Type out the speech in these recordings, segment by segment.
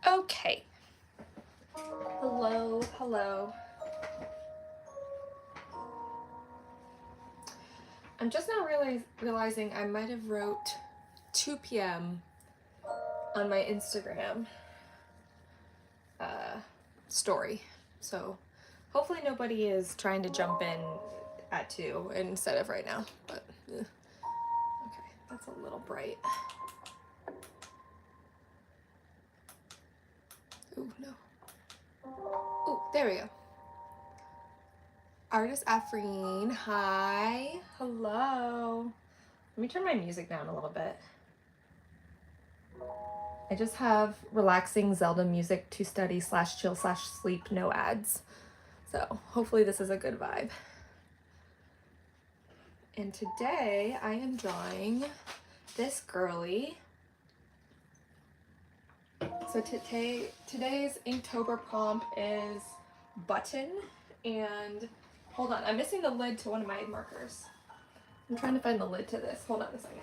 Okay. Hello, hello. I'm just now realizing I might have wrote 2 p.m. on my Instagram story. So hopefully nobody is trying to jump in at 2 instead of right now. But okay, that's a little bright. Ooh, no. Oh, there we go. Artist Afreen, hi. Hello. Let me turn my music down a little bit. I just have relaxing Zelda music to study / chill / sleep, no ads. So hopefully this is a good vibe. And today I am drawing this girly. So today's Inktober prompt is button, and hold on, I'm missing the lid to one of my markers. I'm trying to find the lid to this. Hold on a second.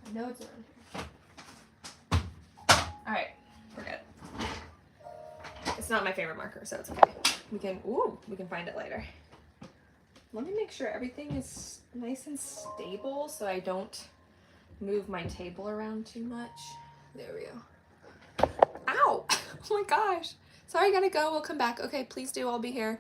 My notes are in here. Alright, we're good. It's not my favorite marker, so it's okay. We can find it later. Let me make sure everything is nice and stable so I don't move my table around too much. There we go. Ow! Oh my gosh. Sorry, I gotta go. We'll come back. Okay, please do. I'll be here.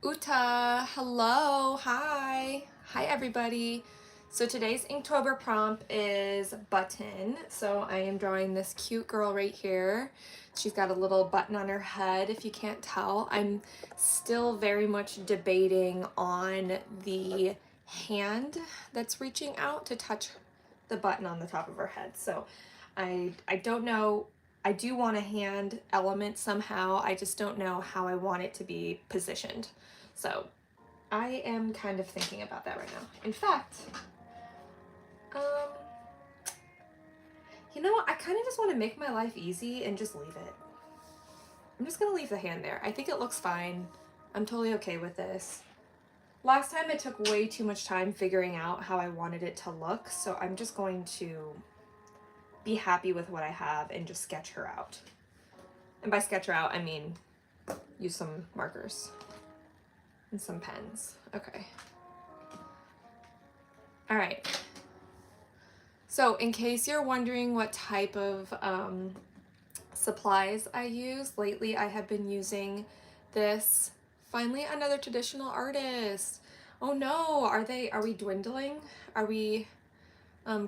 Uta, hello. Hi. Hi, everybody. So today's Inktober prompt is button. So I am drawing this cute girl right here. She's got a little button on her head, if you can't tell. I'm still very much debating on the hand that's reaching out to touch the button on the top of her head. So I don't know. I do want a hand element somehow. I just don't know how I want it to be positioned. So I am kind of thinking about that right now. In fact, you know what? I kind of just want to make my life easy and just leave it. I'm just gonna leave the hand there. I think it looks fine. I'm totally okay with this. Last time it took way too much time figuring out how I wanted it to look, so I'm just going to be happy with what I have and just sketch her out. And by sketch her out, I mean use some markers and some pens. Okay. All right. So in case you're wondering what type of supplies I use, lately I have been using this, finally another traditional artist. Oh no, are we dwindling? Are we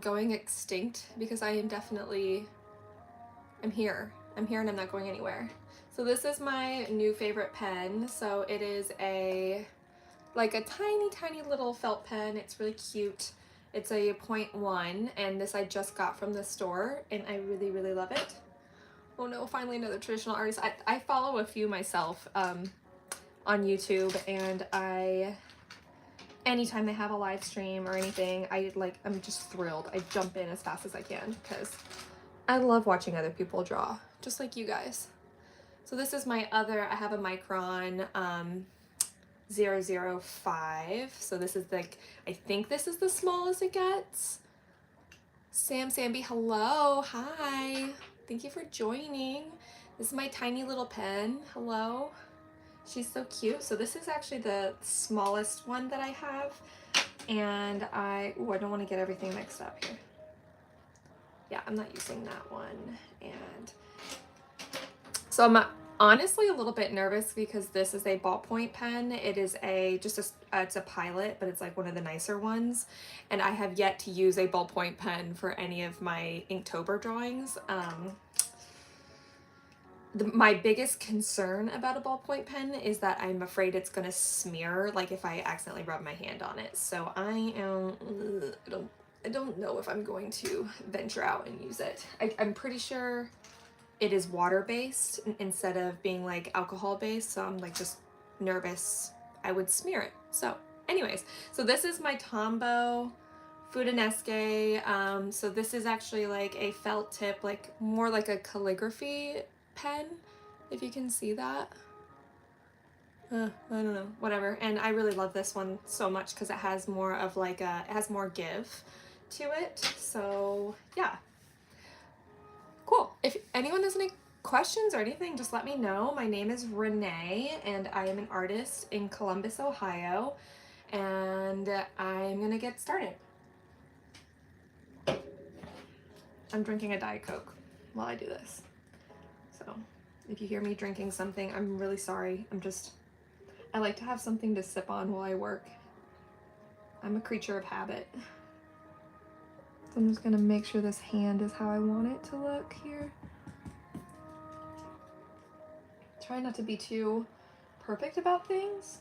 going extinct? Because I am definitely, I'm here and I'm not going anywhere. So this is my new favorite pen. So it is like a tiny little felt pen. It's really cute. It's a 0.1, and this I just got from the store, and I really love it. Oh no, finally another traditional artist. I follow a few myself on YouTube, and anytime they have a live stream or anything, I'm just thrilled. I jump in as fast as I can because I love watching other people draw, just like you guys. So this is my other, I have a Micron 005. So this is like, I think this is the smallest it gets. Samby, hello, hi. Thank you for joining. This is my tiny little pen. Hello. She's so cute. So this is actually the smallest one that I have. And I don't want to get everything mixed up here. Yeah, I'm not using that one. And so I'm honestly a little bit nervous because this is a ballpoint pen. It is it's a Pilot, but it's like one of the nicer ones. And I have yet to use a ballpoint pen for any of my Inktober drawings. My biggest concern about a ballpoint pen is that I'm afraid it's gonna smear, like if I accidentally rub my hand on it. So I don't know if I'm going to venture out and use it. I'm pretty sure it is water-based instead of being like alcohol-based, so I'm like just nervous I would smear it. So anyways, so this is my Tombow Fudanesque. So this is actually like a felt tip, like more like a calligraphy pen, if you can see that. I don't know, whatever. And I really love this one so much because it has more of like a, it has more give to it. So yeah, cool. If anyone has any questions or anything, just let me know. My name is Renee and I am an artist in Columbus, Ohio, and I'm gonna get started. I'm drinking a Diet Coke while I do this. So if you hear me drinking something, I'm really sorry. I like to have something to sip on while I work. I'm a creature of habit. So I'm just gonna make sure this hand is how I want it to look here. Try not to be too perfect about things.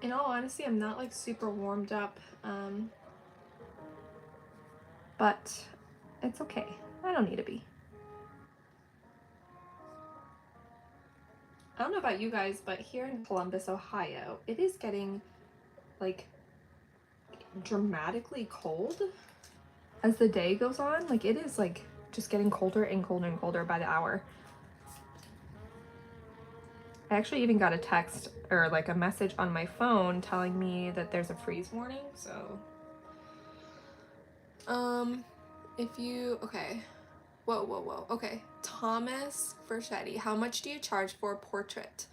In all honesty, I'm not like super warmed up, but it's okay. I don't need to be. I don't know about you guys, but here in Columbus, Ohio, it is getting like dramatically cold as the day goes on. Like it is like just getting colder and colder and colder by the hour. I actually even got a text or like a message on my phone telling me that there's a freeze warning. So if you, okay, whoa, okay, Thomas Verchetti, how much do you charge for a portrait?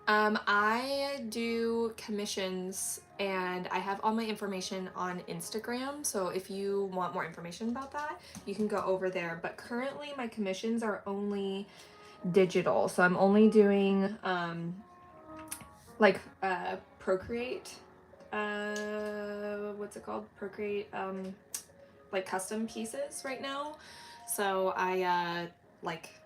I do commissions and I have all my information on Instagram. So if you want more information about that, you can go over there. But currently my commissions are only digital. So I'm only doing like Procreate, what's it called? Procreate, like custom pieces right now. So I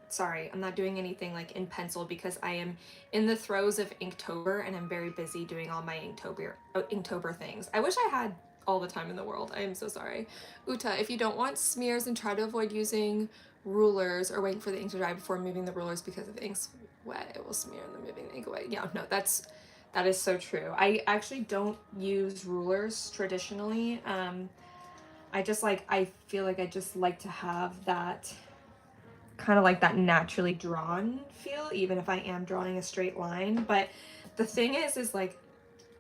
sorry, I'm not doing anything like in pencil because I am in the throes of Inktober and I'm very busy doing all my Inktober things. I wish I had all the time in the world. I am so sorry. Uta, if you don't want smears and try to avoid using rulers or waiting for the ink to dry before moving the rulers because if the ink's wet, it will smear and then moving the ink away. Yeah, no, that is so true. I actually don't use rulers traditionally. I feel like I just like to have that kind of like that naturally drawn feel, even if I am drawing a straight line. But the thing is like,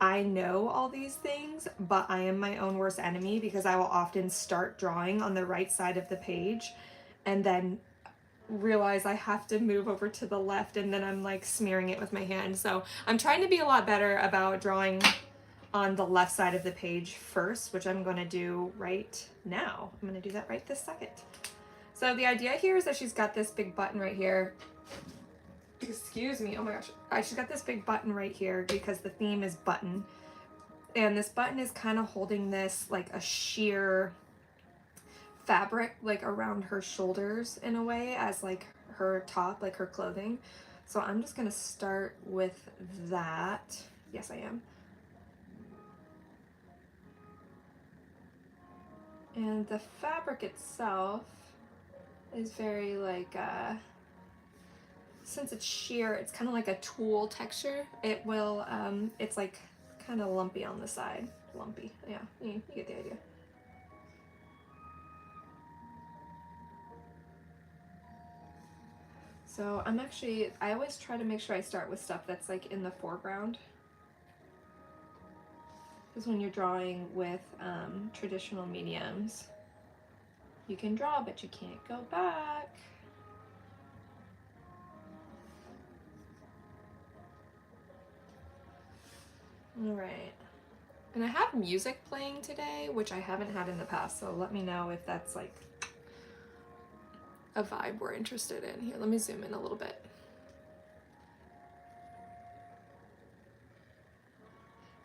I know all these things, but I am my own worst enemy because I will often start drawing on the right side of the page and then realize I have to move over to the left and then I'm like smearing it with my hand. So I'm trying to be a lot better about drawing on the left side of the page first, which I'm going to do right now. I'm going to do that right this second. So the idea here is that she's got this big button right here. Excuse me, oh my gosh. She's got this big button right here because the theme is button. And this button is kind of holding this like a sheer fabric like around her shoulders in a way as like her top, like her clothing. So I'm just going to start with that. Yes, I am. And the fabric itself is very like, since it's sheer, it's kind of like a tulle texture. It will, it's like kind of lumpy on the side. Lumpy, yeah, you get the idea. So I always try to make sure I start with stuff that's like in the foreground. Because when you're drawing with traditional mediums, you can draw, but you can't go back. All right. And I have music playing today, which I haven't had in the past, so let me know if that's like a vibe we're interested in. Here, let me zoom in a little bit.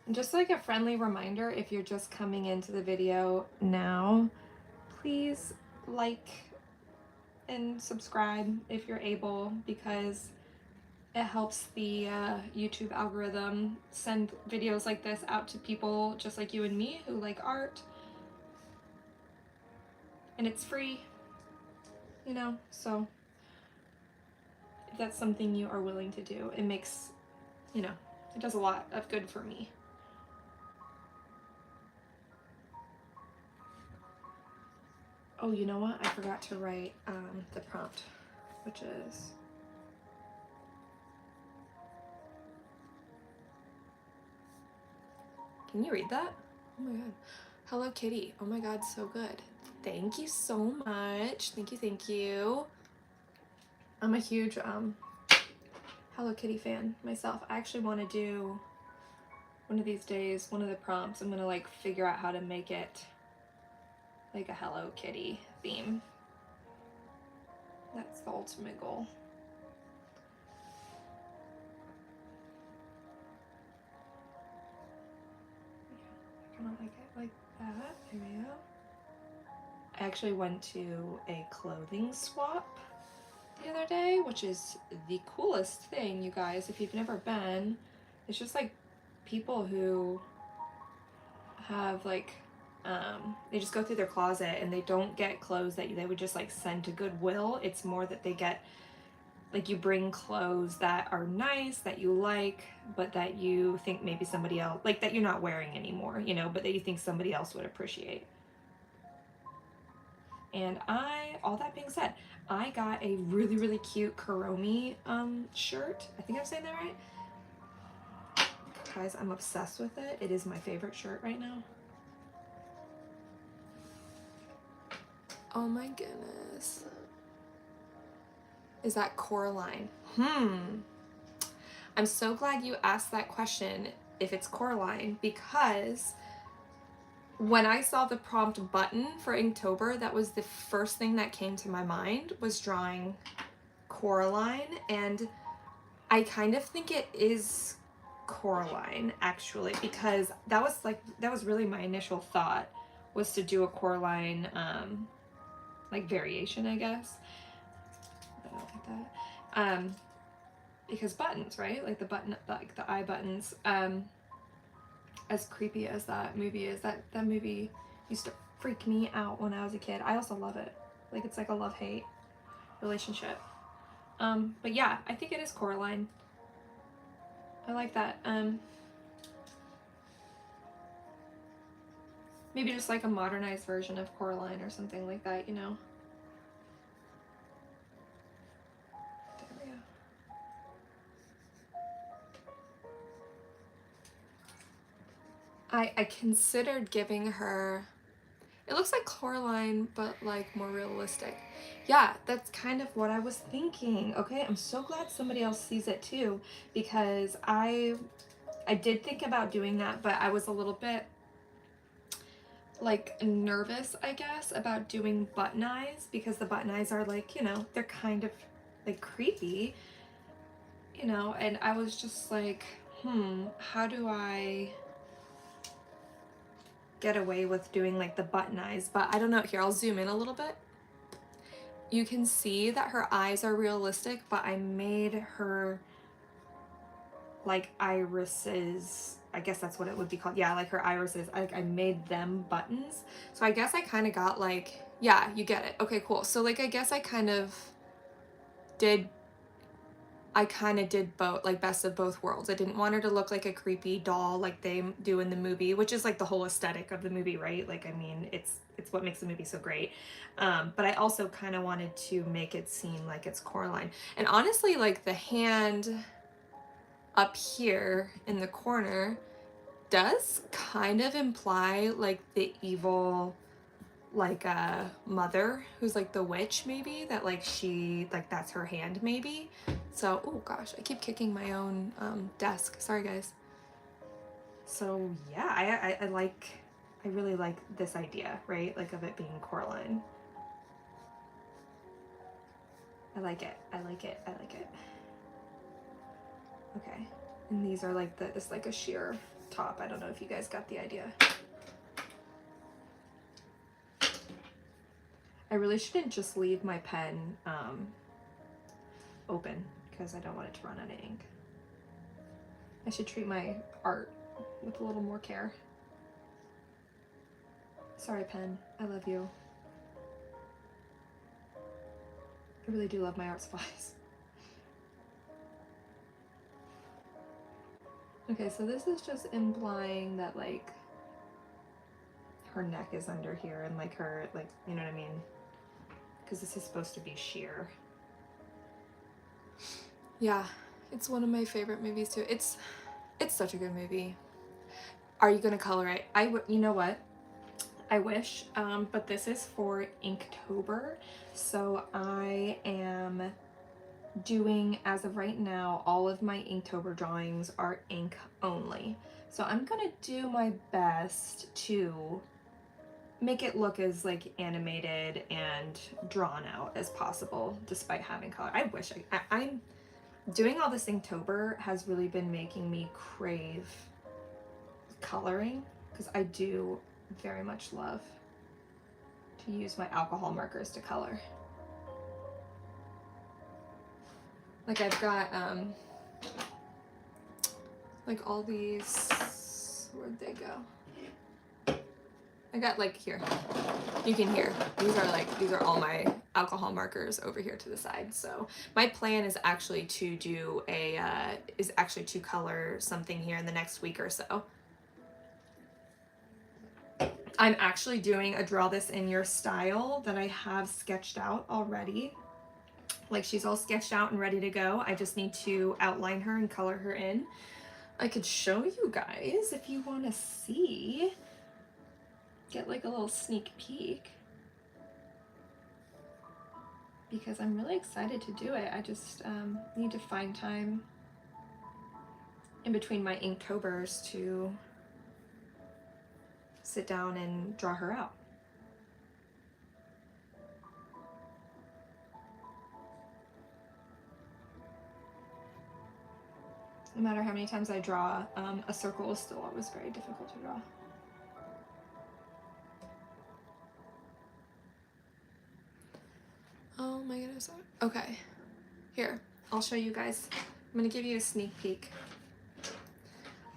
And just like a friendly reminder, if you're just coming into the video now, please like and subscribe if you're able, because it helps the YouTube algorithm send videos like this out to people just like you and me who like art. And it's free, you know, so if that's something you are willing to do, it makes, you know, it does a lot of good for me. Oh, you know what? I forgot to write the prompt, which is Can you read that? Oh my god. Hello Kitty. Oh my god, so good. Thank you so much. Thank you, thank you. I'm a huge Hello Kitty fan myself. I actually want to do one of these days, one of the prompts, I'm gonna like figure out how to make it like a Hello Kitty theme. That's the ultimate goal. I kind of like it like that. There we go. I actually went to a clothing swap the other day, which is the coolest thing, you guys. If you've never been, it's just like people who have like they just go through their closet and they don't get clothes that they would just like send to Goodwill. It's more that they get like, you bring clothes that are nice, that you like, but that you think maybe somebody else, like that you're not wearing anymore, you know, but that you think somebody else would appreciate. And all that being said, I got a really, really cute Kuromi shirt. I think I'm saying that right. Guys, I'm obsessed with it. It is my favorite shirt right now. Oh my goodness. Is that Coraline? I'm so glad you asked that question if it's Coraline, because when I saw the prompt button for Inktober, that was the first thing that came to my mind, was drawing Coraline, and I kind of think it is Coraline actually, because that was really my initial thought, was to do a Coraline like variation, I guess. I don't like that. Because buttons, right? Like the button, like the eye buttons. As creepy as that movie is, that movie used to freak me out when I was a kid. I also love it. Like, it's like a love-hate relationship. But yeah, I think it is Coraline. I like that. Maybe just like a modernized version of Coraline or something like that, you know? There we go. I considered giving her, it looks like Coraline, but like more realistic. Yeah, that's kind of what I was thinking. Okay, I'm so glad somebody else sees it too, because I did think about doing that, but I was a little bit like nervous, I guess, about doing button eyes, because the button eyes are like, you know, they're kind of like creepy, you know, and I was just like, how do I get away with doing like the button eyes? But I don't know. Here, I'll zoom in a little bit. You can see that her eyes are realistic, but I made her like irises, I guess that's what it would be called. Yeah, like her irises, I made them buttons. So I guess I kind of got like, yeah, you get it. Okay, cool. So like, I guess I kind of did both, like best of both worlds. I didn't want her to look like a creepy doll like they do in the movie, which is like the whole aesthetic of the movie, right? Like, I mean, it's what makes the movie so great. But I also kind of wanted to make it seem like it's Coraline. And honestly, like the hand up here in the corner does kind of imply like the evil, like a mother who's like the witch, maybe, that like she, like that's her hand maybe. So, oh gosh, I keep kicking my own desk, sorry guys. So yeah, I really like this idea, right? Like of it being Coraline. I like it. Okay, and these are like this like a sheer top. I don't know if you guys got the idea. I really shouldn't just leave my pen open, because I don't want it to run out of ink. I should treat my art with a little more care. Sorry, pen. I love you. I really do love my art supplies. Okay, so this is just implying that like her neck is under here, and like her, like, you know what I mean? Because this is supposed to be sheer. Yeah, it's one of my favorite movies too. It's such a good movie. Are you gonna color it? You know what? I wish, but this is for Inktober, so I am doing, as of right now, all of my Inktober drawings are ink only. So I'm gonna do my best to make it look as like animated and drawn out as possible, despite having color. I wish I'm doing all this Inktober has really been making me crave coloring, because I do very much love to use my alcohol markers to color. Like I've got like all these, where'd they go? I got like here, you can hear, these are all my alcohol markers over here to the side. So my plan is actually to do to color something here in the next week or so. I'm actually doing a draw this in your style that I have sketched out already. Like she's all sketched out and ready to go. I just need to outline her and color her in. I could show you guys if you want to see. Get like a little sneak peek. Because I'm really excited to do it. I just need to find time in between my Inktober's to sit down and draw her out. No matter how many times I draw, a circle is still always very difficult to draw. Oh my goodness. Okay, here, I'll show you guys. I'm gonna give you a sneak peek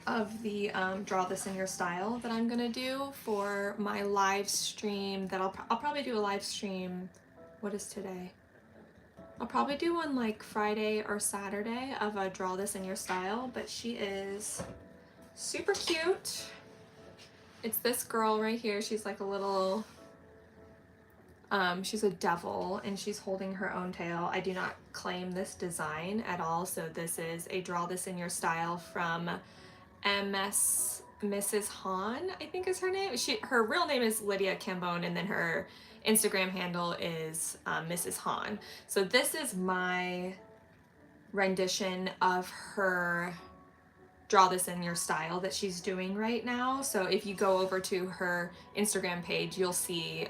of the draw this in your style that I'm gonna do for my live stream. That I'll probably do a live stream. What is today? I'll probably do one like Friday or Saturday of a draw this in your style, but she is super cute. It's this girl right here. She's like a little, she's a devil and she's holding her own tail. I do not claim this design at all. So this is a draw this in your style from Mrs. Han, I think is her name. Her real name is Lydia Cambone, and then her Instagram handle is Mrs. Han. So this is my rendition of her draw this in your style that she's doing right now. So if you go over to her Instagram page, you'll see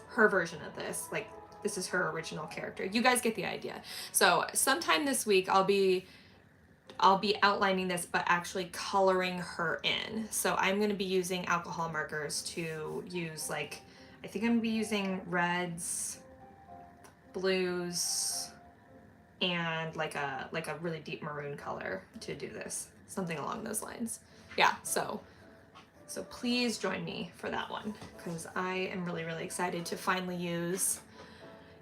her version of this. Like this is her original character. You guys get the idea. So sometime this week I'll be outlining this, but actually coloring her in. So I'm going to be using alcohol markers to use, like, I think I'm going to be using reds, blues, and like a really deep maroon color to do this. Something along those lines. Yeah, so please join me for that one, because I am really, really excited to finally use.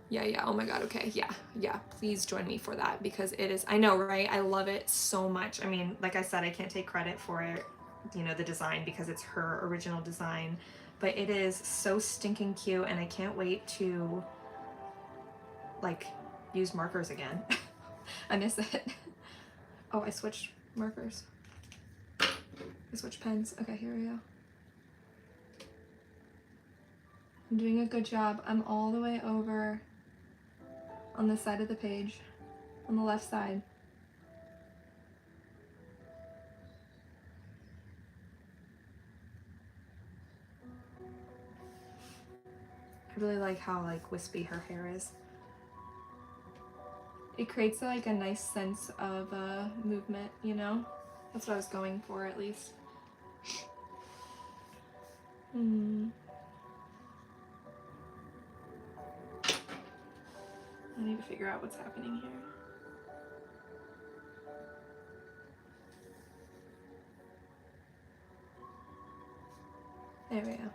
Yeah, oh my god, okay, yeah, please join me for that, because it is, I know, right? I love it so much. I mean, like I said, I can't take credit for it, you know, the design, because it's her original design, but it is so stinking cute, and I can't wait to, like, use markers again. I miss it. Oh, I switched markers. I switched pens. Okay, here we go. I'm doing a good job. I'm all the way over on this side of the page, on the left side. I really like how like wispy her hair is. It creates like a nice sense of movement, you know? That's what I was going for, at least. I need to figure out what's happening here. There we go.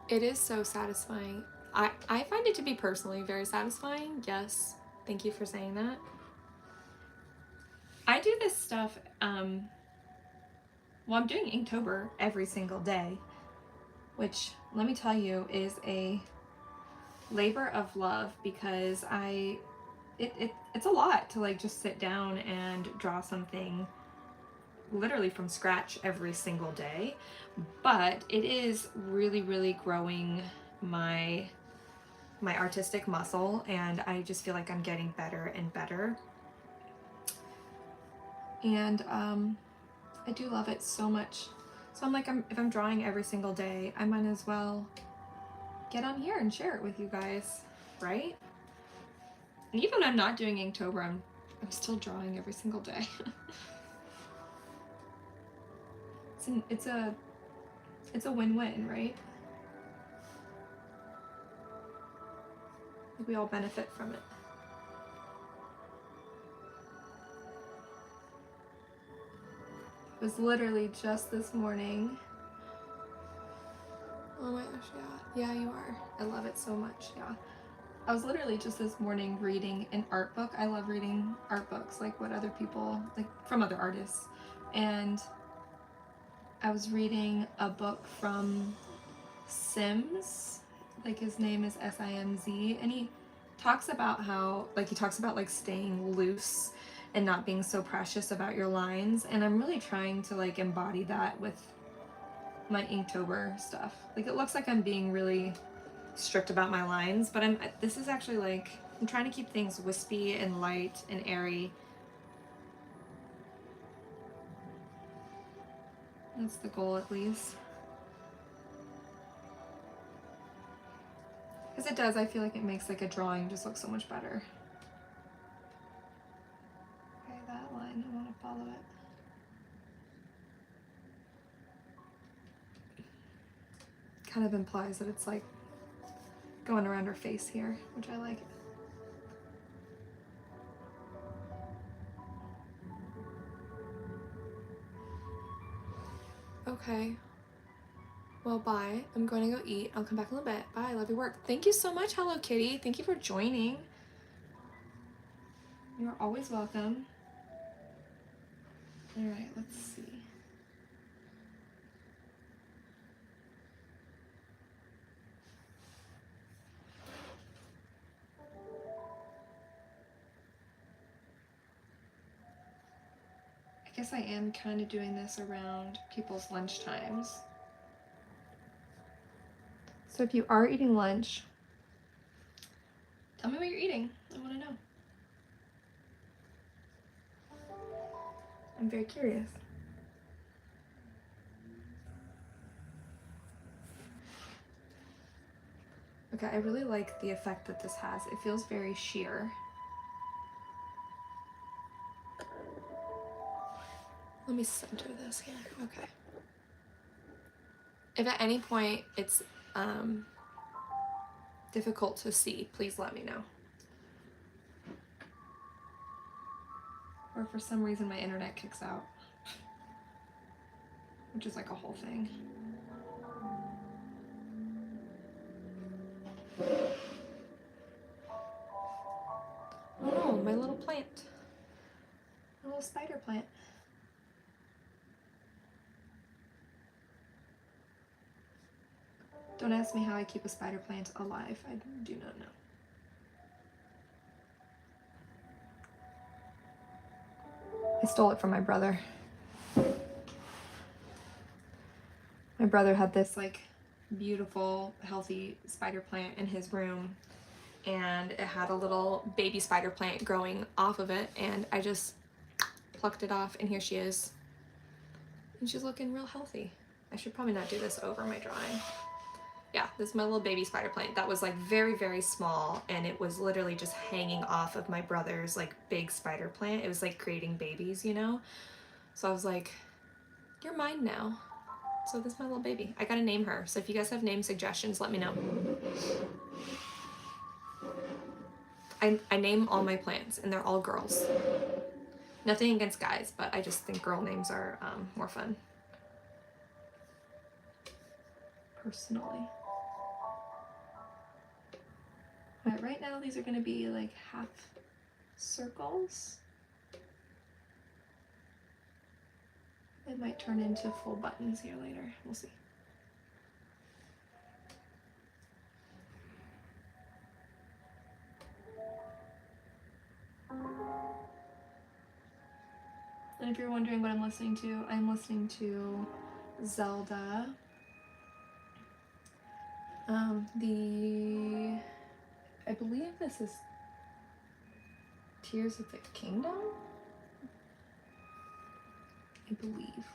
It is so satisfying. I find it to be personally very satisfying. Yes, thank you for saying that. I do this stuff, well, I'm doing Inktober every single day, which, let me tell you, is a labor of love, because it's a lot to like just sit down and draw something literally from scratch every single day, but it is really growing my artistic muscle, and I just feel like I'm getting better and better. And I do love it so much. So I'm like, if I'm drawing every single day, I might as well get on here and share it with you guys, right? And even when I'm not doing Inktober, I'm still drawing every single day. It's a win-win, right? We all benefit from it. It was literally just this morning. Oh my gosh, yeah, you are. I love it so much, yeah. I was literally just this morning reading an art book. I love reading art books, like what other people, like from other artists. And I was reading a book from Sims, like his name is Simz, and he talks about how, like, he talks about like staying loose and not being so precious about your lines, and I'm really trying to like embody that with my Inktober stuff. Like, it looks like I'm being really strict about my lines, but this is actually like, I'm trying to keep things wispy and light and airy. That's the goal, at least. Because it does, I feel like it makes like a drawing just look so much better. Okay, that line, I want to follow it. Kind of implies that it's like going around her face here, which I like. Okay. Well, bye. I'm going to go eat. I'll come back in a little bit. Bye. I love your work. Thank you so much, Hello Kitty. Thank you for joining. You're always welcome. All right, let's see. I guess I am kind of doing this around people's lunch times. So if you are eating lunch, tell me what you're eating. I want to know. I'm very curious. Okay, I really like the effect that this has. It feels very sheer. Let me center this here. Okay. If at any point it's difficult to see, please let me know. Or for some reason my internet kicks out, which is like a whole thing. Oh no, my little plant. My little spider plant. Don't ask me how I keep a spider plant alive. I do not know. I stole it from my brother. My brother had this like beautiful, healthy spider plant in his room, and it had a little baby spider plant growing off of it, and I just plucked it off, and here she is. And she's looking real healthy. I should probably not do this over my drawing. Yeah, this is my little baby spider plant that was like very small, and it was literally just hanging off of my brother's like big spider plant. It was like creating babies, you know? So I was like, you're mine now. So this is my little baby. I gotta name her. So if you guys have name suggestions, let me know. I name all my plants, and they're all girls. Nothing against guys, but I just think girl names are more fun. Personally. All right now these are gonna be like half circles. They might turn into full buttons here later. We'll see. if you're wondering what I'm listening to, I'm listening to Zelda. I believe this is Tears of the Kingdom? I believe.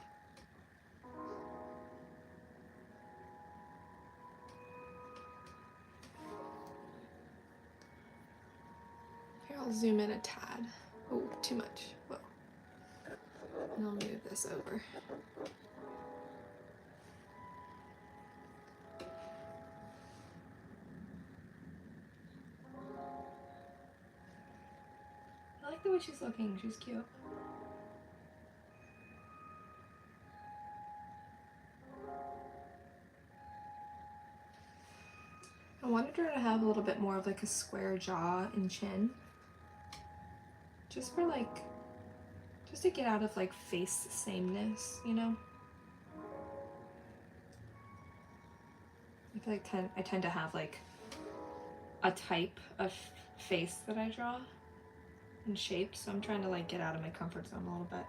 Here, I'll zoom in a tad. Oh, too much. Whoa. And I'll move this over. I like the way she's looking. She's cute. I wanted her to have a little bit more of like a square jaw and chin. Just for like, just to get out of like face sameness, you know? I feel like I tend to have like a type of face that I draw and shape, so I'm trying to like get out of my comfort zone a little bit.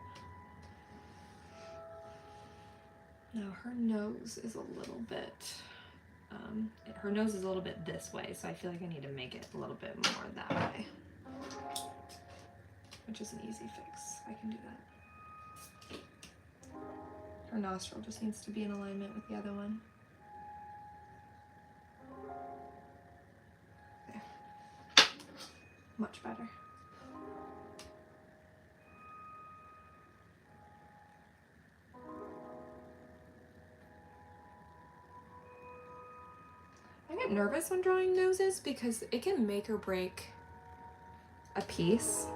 Now her nose is a little bit, her nose is a little bit this way, so I feel like I need to make it a little bit more that way, which is an easy fix. I can do that. Her nostril just needs to be in alignment with the other one. There. Much better. I get nervous when drawing noses because it can make or break a piece.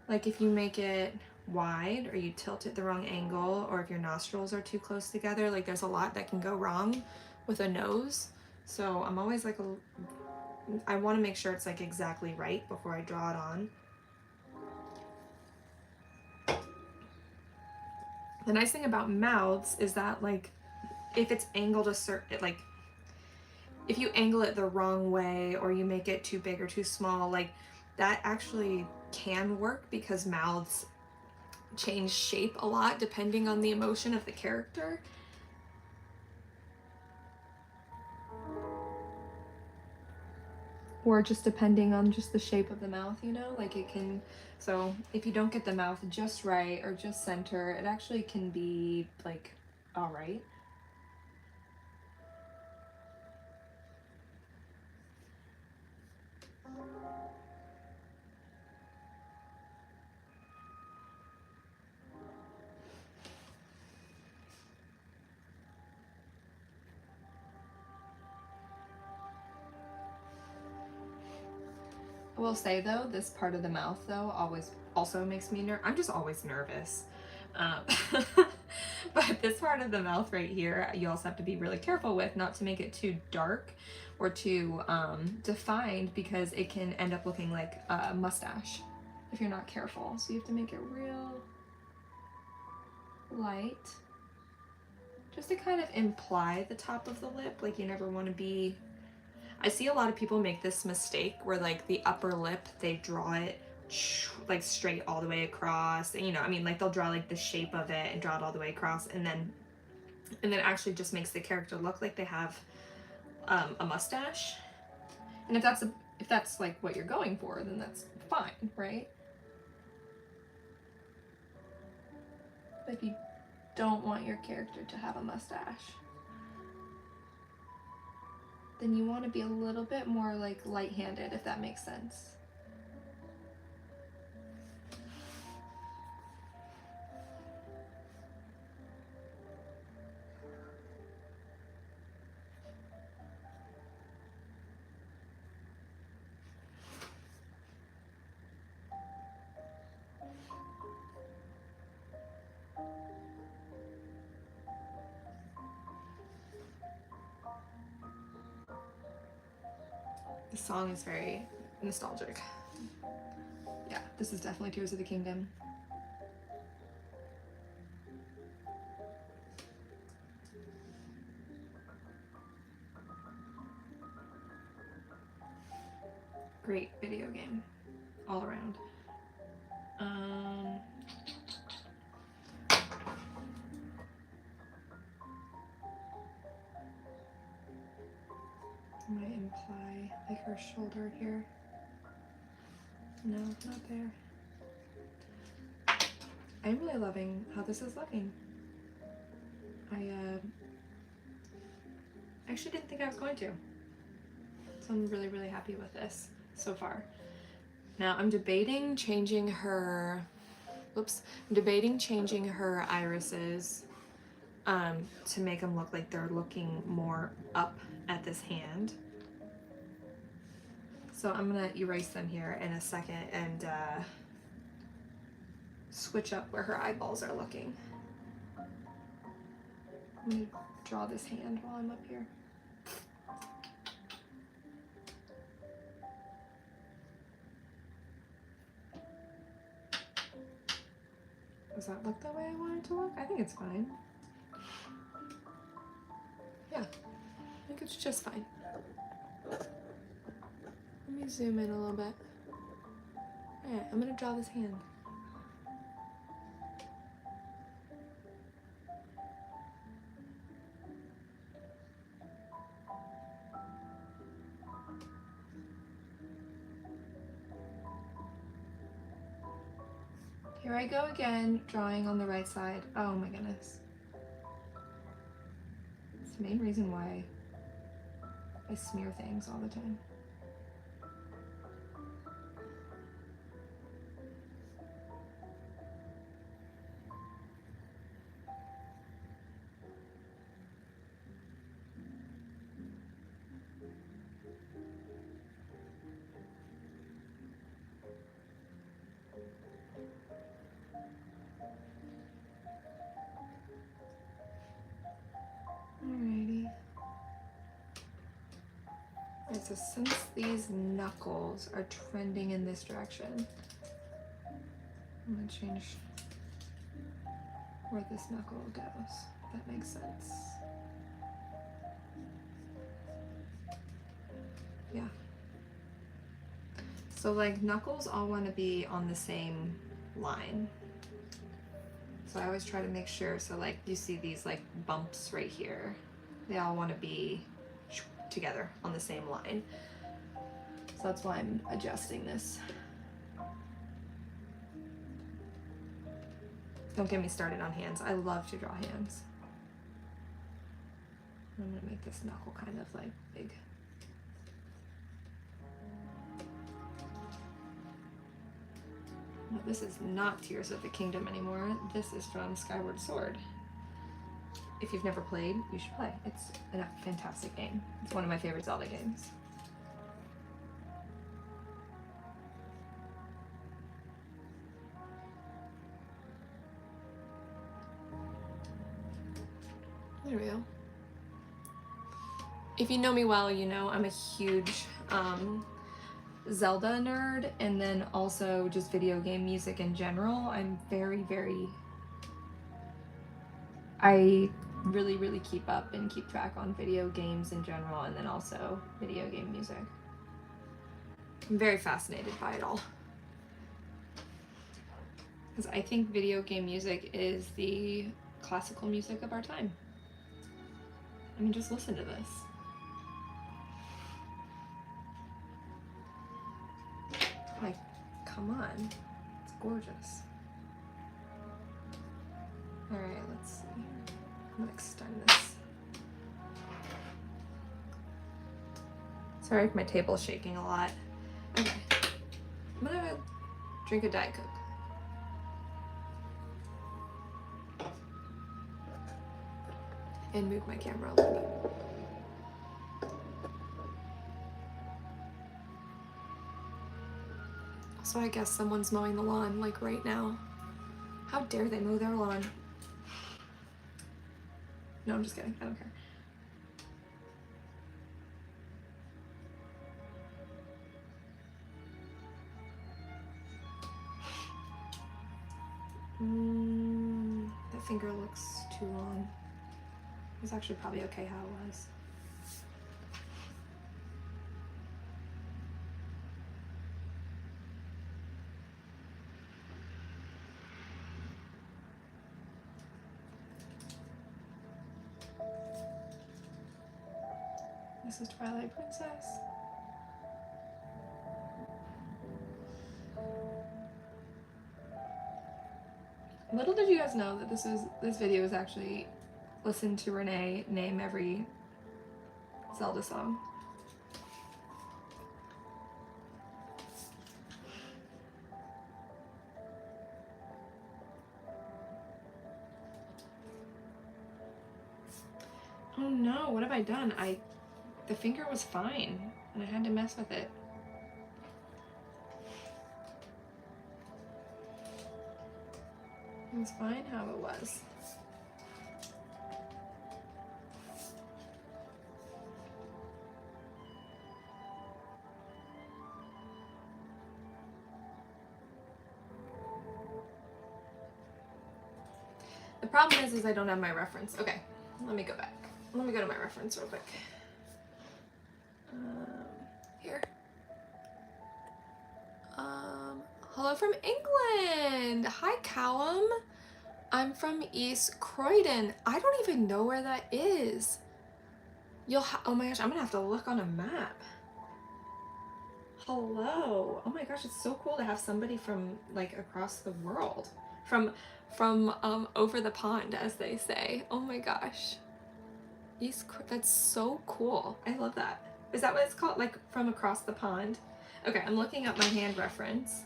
Like if you make it wide or you tilt it the wrong angle, or if your nostrils are too close together, like there's a lot that can go wrong with a nose. So I'm always like, I want to make sure it's like exactly right before I draw it on. The nice thing about mouths is that like if it's angled a certain, like if you angle it the wrong way or you make it too big or too small, like that actually can work because mouths change shape a lot depending on the emotion of the character. Or just depending on just the shape of the mouth, you know, like it can, so if you don't get the mouth just right or just center, it actually can be like, all right. I will say though, this part of the mouth though also makes me I'm just always nervous. But this part of the mouth right here, you also have to be really careful with not to make it too dark or too defined, because it can end up looking like a mustache if you're not careful. So you have to make it real light, just to kind of imply the top of the lip. Like you never want to be, I see a lot of people make this mistake where like the upper lip, they draw it like straight all the way across, and you know, I mean, like they'll draw like the shape of it and draw it all the way across, and then actually just makes the character look like they have a mustache. And if that's like what you're going for, then that's fine, right? But if you don't want your character to have a mustache, then you want to be a little bit more like light-handed, if that makes sense. The song is very nostalgic. Yeah, this is definitely Tears of the Kingdom. Great video game all around. might imply like her shoulder here. No, not there. I'm really loving how this is looking. I actually didn't think I was going to. So I'm really, really happy with this so far. Now I'm debating changing her, oops, I'm debating changing her irises to make them look like they're looking more up at this hand. So I'm gonna erase them here in a second and switch up where her eyeballs are looking. I'm gonna draw this hand while I'm up here. Does that look the way I want it to look? I think it's fine. Yeah, I think it's just fine. Let me zoom in a little bit. Alright, I'm gonna draw this hand. Here I go again, drawing on the right side. Oh my goodness. It's the main reason why I smear things all the time. Alrighty. Alright, so since these knuckles are trending in this direction, I'm gonna change where this knuckle goes, if that makes sense. Yeah. So like knuckles all want to be on the same line. So I always try to make sure, so like you see these like bumps right here, they all want to be together on the same line. So that's why I'm adjusting this. Don't get me started on hands. I love to draw hands. I'm gonna make this knuckle kind of like big. No, this is not Tears of the Kingdom anymore. This is from Skyward Sword. If you've never played, you should play. It's a fantastic game. It's one of my favorite Zelda games. There we go. If you know me well, you know I'm a huge Zelda nerd, and then also just video game music in general. I'm I really keep up and keep track on video games in general, and then also video game music. I'm very fascinated by it all. Because I think video game music is the classical music of our time. I mean, just listen to this. Like, come on, it's gorgeous. All right, let's see. I'm gonna extend this. Sorry if my table's shaking a lot. Okay, I'm gonna drink a Diet Coke. And move my camera a little bit. So I guess someone's mowing the lawn, like right now. How dare they mow their lawn? No, I'm just kidding. I don't care. That finger looks too long. It's actually probably okay how it was. This is Twilight Princess. Little did you guys know that this video is actually listen to Renee name every Zelda song. Oh no, what have I done? The finger was fine and I had to mess with it. It was fine how it was. The problem is I don't have my reference. Okay, let me go back. Let me go to my reference real quick. Here. Hello from England. Hi, Callum. I'm from East Croydon. I don't even know where that is. Oh my gosh, I'm gonna have to look on a map. Hello. Oh my gosh, it's so cool to have somebody from like across the world. From over the pond, as they say. Oh my gosh. That's so cool. I love that. Is that what it's called? Like from across the pond? Okay, I'm looking up my hand reference.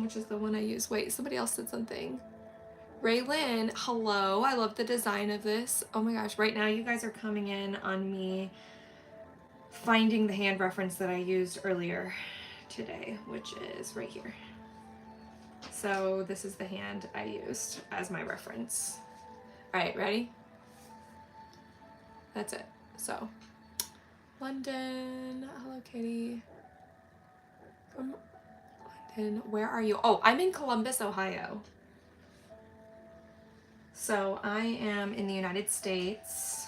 Which is the one I use. Wait, somebody else said something. Raylyn, hello. I love the design of this. Oh my gosh, right now you guys are coming in on me finding the hand reference that I used earlier today, which is right here. So this is the hand I used as my reference. All right, ready? That's it. So, London, Hello Kitty. From London, where are you? Oh, I'm in Columbus, Ohio. So I am in the United States.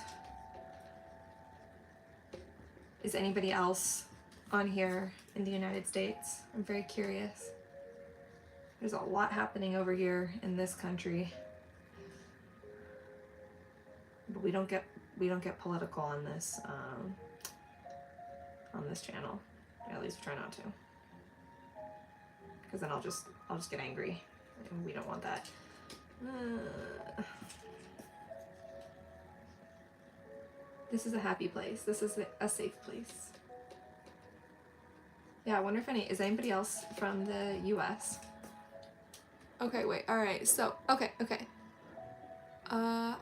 Is anybody else on here in the United States? I'm very curious. There's a lot happening over here in this country. But we don't get political on this channel. At least try not to. Because then I'll just get angry. And we don't want that. This is a happy place. This is a safe place. Yeah, I wonder if is anybody else from the US? Okay, wait, alright, so, okay.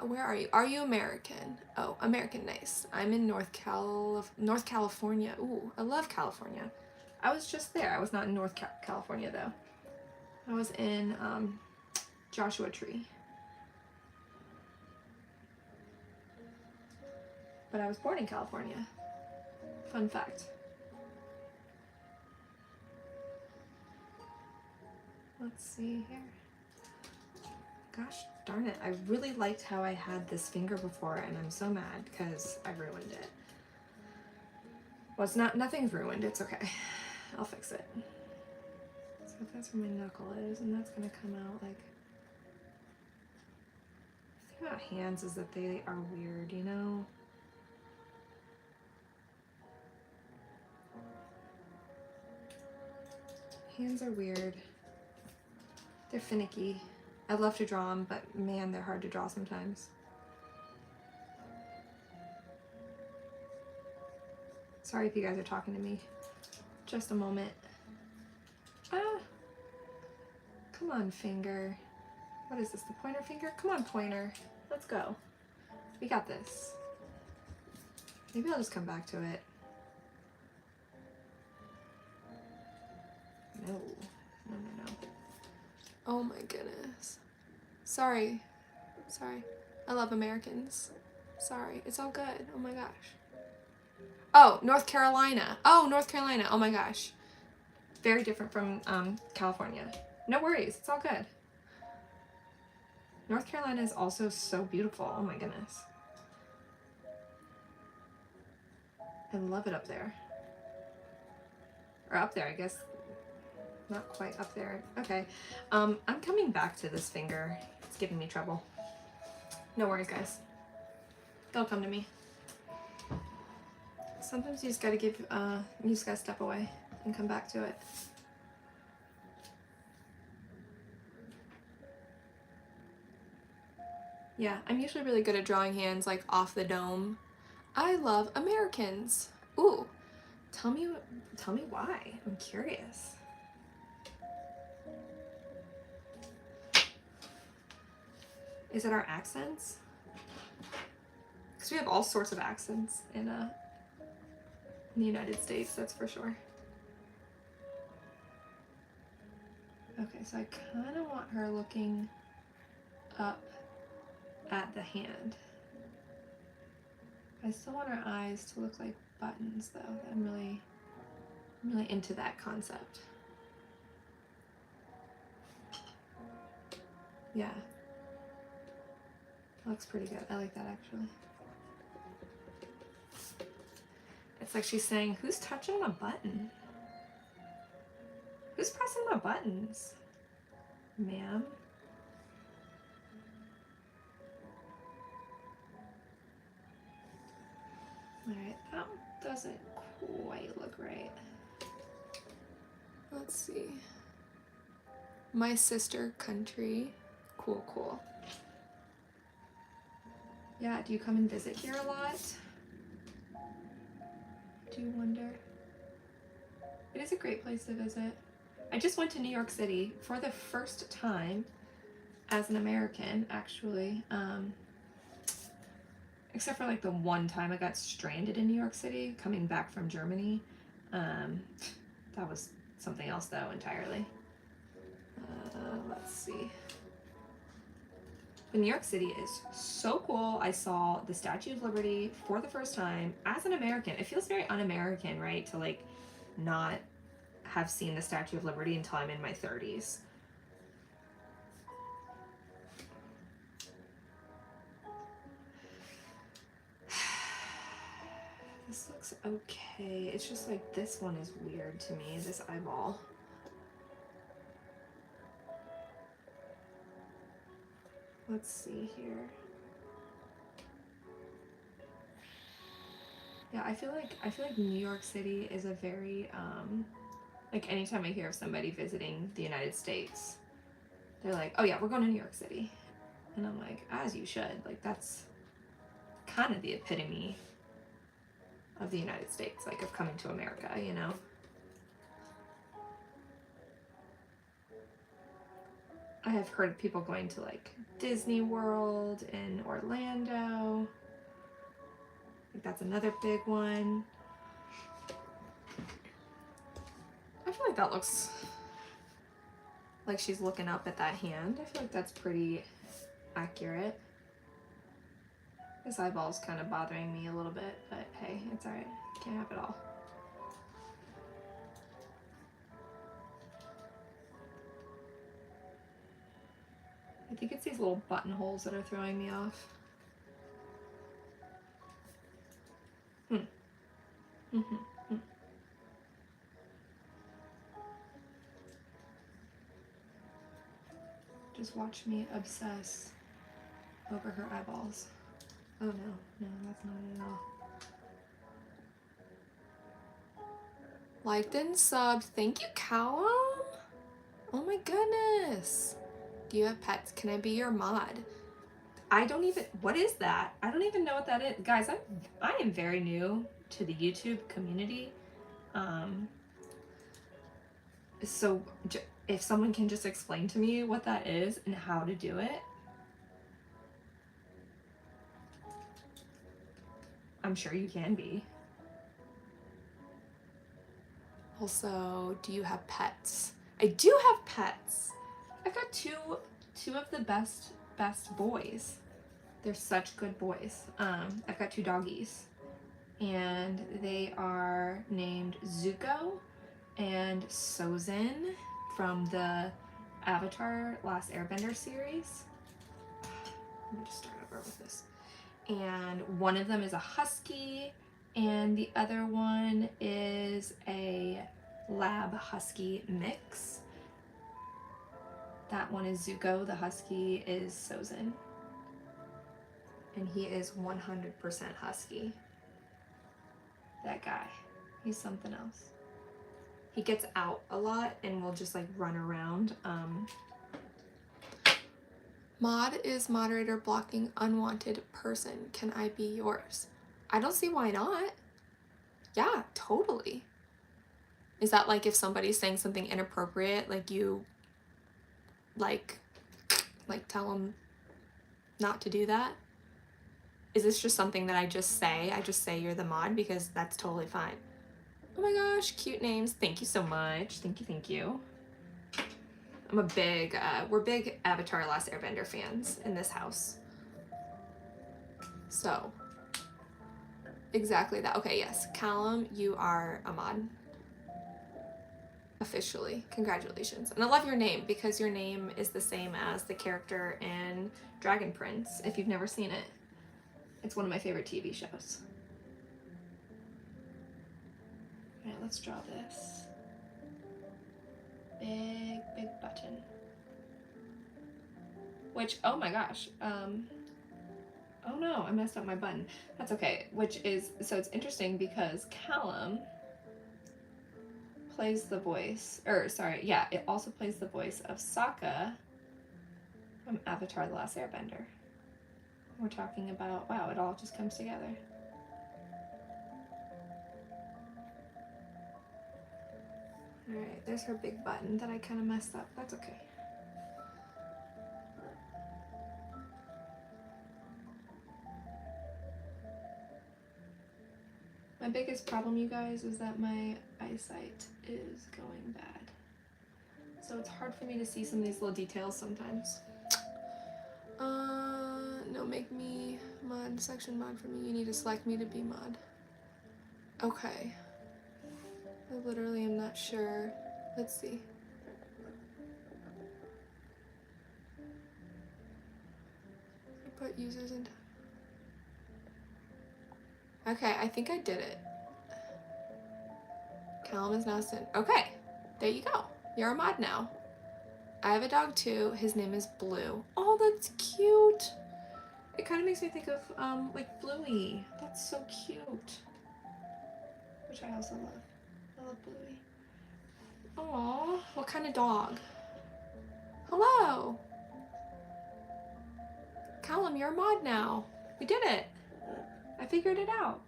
Where are you? Are you American? Oh, American, nice. I'm in North California. Ooh, I love California. I was just there. I was not in North California, though. I was in, Joshua Tree. But I was born in California. Fun fact. Let's see here. Gosh darn it. I really liked how I had this finger before, and I'm so mad because I ruined it. Well, it's nothing's ruined. It's okay. I'll fix it. So that's where my knuckle is, and that's gonna come out like... The thing about hands is that they are weird, you know? Hands are weird. They're finicky. I love to draw them, but man, they're hard to draw sometimes. Sorry if you guys are talking to me. Just a moment. Ah! Come on, finger. What is this, the pointer finger? Come on, pointer. Let's go. We got this. Maybe I'll just come back to it. No. Oh my goodness. Sorry. I love Americans. Sorry. It's all good. Oh my gosh. Oh, North Carolina. Oh, North Carolina. Oh my gosh. Very different from California. No worries. It's all good. North Carolina is also so beautiful. Oh my goodness. I love it up there. Or up there, I guess. Not quite up there. Okay. I'm coming back to this finger. It's giving me trouble. No worries, guys. They'll come to me. Sometimes you just gotta you just gotta step away and come back to it. Yeah, I'm usually really good at drawing hands like off the dome. I love Americans. Ooh, tell me why. I'm curious. Is it our accents? Because we have all sorts of accents in the United States, that's for sure. Okay, so I kind of want her looking up at the hand. I still want her eyes to look like buttons, though. I'm really into that concept. Yeah. That looks pretty good. I like that, actually. It's like she's saying, who's touching my button? Who's pressing my buttons? Ma'am? Alright, that doesn't quite look right. Let's see. My sister country. Cool, cool. Yeah, do you come and visit here a lot? Do you wonder? It is a great place to visit. I just went to New York City for the first time as an American, actually. Except for like the one time I got stranded in New York City coming back from Germany. That was something else though entirely. Let's see. But New York City is so cool. I saw the Statue of Liberty for the first time as an American. It feels very un-American, right? To like not have seen the Statue of Liberty until I'm in my 30s. This looks okay. It's just like this one is weird to me, this eyeball. Let's see here. Yeah, I feel like New York City is a very like anytime I hear of somebody visiting the United States, they're like, oh yeah, we're going to New York City. And I'm like, as you should. Like that's kind of the epitome of the United States, like of coming to America, you know? I have heard people going to like Disney World in Orlando. I think that's another big one. I feel like that looks like she's looking up at that hand. I feel like that's pretty accurate. This eyeball's kind of bothering me a little bit, but hey, it's alright. Can't have it all. I think it's these little buttonholes that are throwing me off. Just watch me obsess over her eyeballs. Oh no, that's not it at all. Liked and subbed. Thank you, Callum. Oh my goodness. Do you have pets? Can I be your mod? I don't even, what is that? I don't even know what that is. Guys, I am very new to the YouTube community. So if someone can just explain to me what that is and how to do it. I'm sure you can be. Also, do you have pets? I do have pets. I've got two of the best boys. They're such good boys. I've got two doggies, and they are named Zuko and Sozin from the Avatar Last Airbender series. Let me just start over with this. And one of them is a husky, and the other one is a lab husky mix. That one is Zuko, the husky is Sozin. And he is 100% husky. That guy He's something else. He gets out a lot and will just like run around. Mod is moderator blocking unwanted person. Can I be yours? I don't see why not. Yeah, totally. Is that like if somebody's saying something inappropriate, like you like tell them not to do that? Is this just something that I just say? I just say you're the mod because that's totally fine. Oh my gosh, cute names. Thank you so much. Thank you, thank you. I'm a big, we're big Avatar Last Airbender fans in this house. So, exactly that. Okay, yes. Callum, you are a mod. Officially. Congratulations. And I love your name because your name is the same as the character in Dragon Prince, if you've never seen it. It's one of my favorite TV shows. Alright, let's draw this. Big, big button. Which, oh my gosh, oh no, I messed up my button. That's okay, which is, so it's interesting because Callum plays the voice, or sorry, yeah, it also plays the voice of Sokka from Avatar The Last Airbender. We're talking about, wow, it all just comes together. Alright, there's her big button that I kind of messed up. That's okay. My biggest problem, you guys, is that my eyesight is going bad. So it's hard for me to see some of these little details sometimes. No, make me mod, section mod for me. You need to select me to be mod. Okay. I literally am not sure. Let's see. I put users in. Okay, I think I did it. Callum is now sent. Okay, there you go. You're a mod now. I have a dog too. His name is Blue. Oh, that's cute. It kind of makes me think of like Bluey. That's so cute. Which I also love. I love Bluey. Aww, what kind of dog? Hello. Callum, you're a mod now. We did it. I figured it out.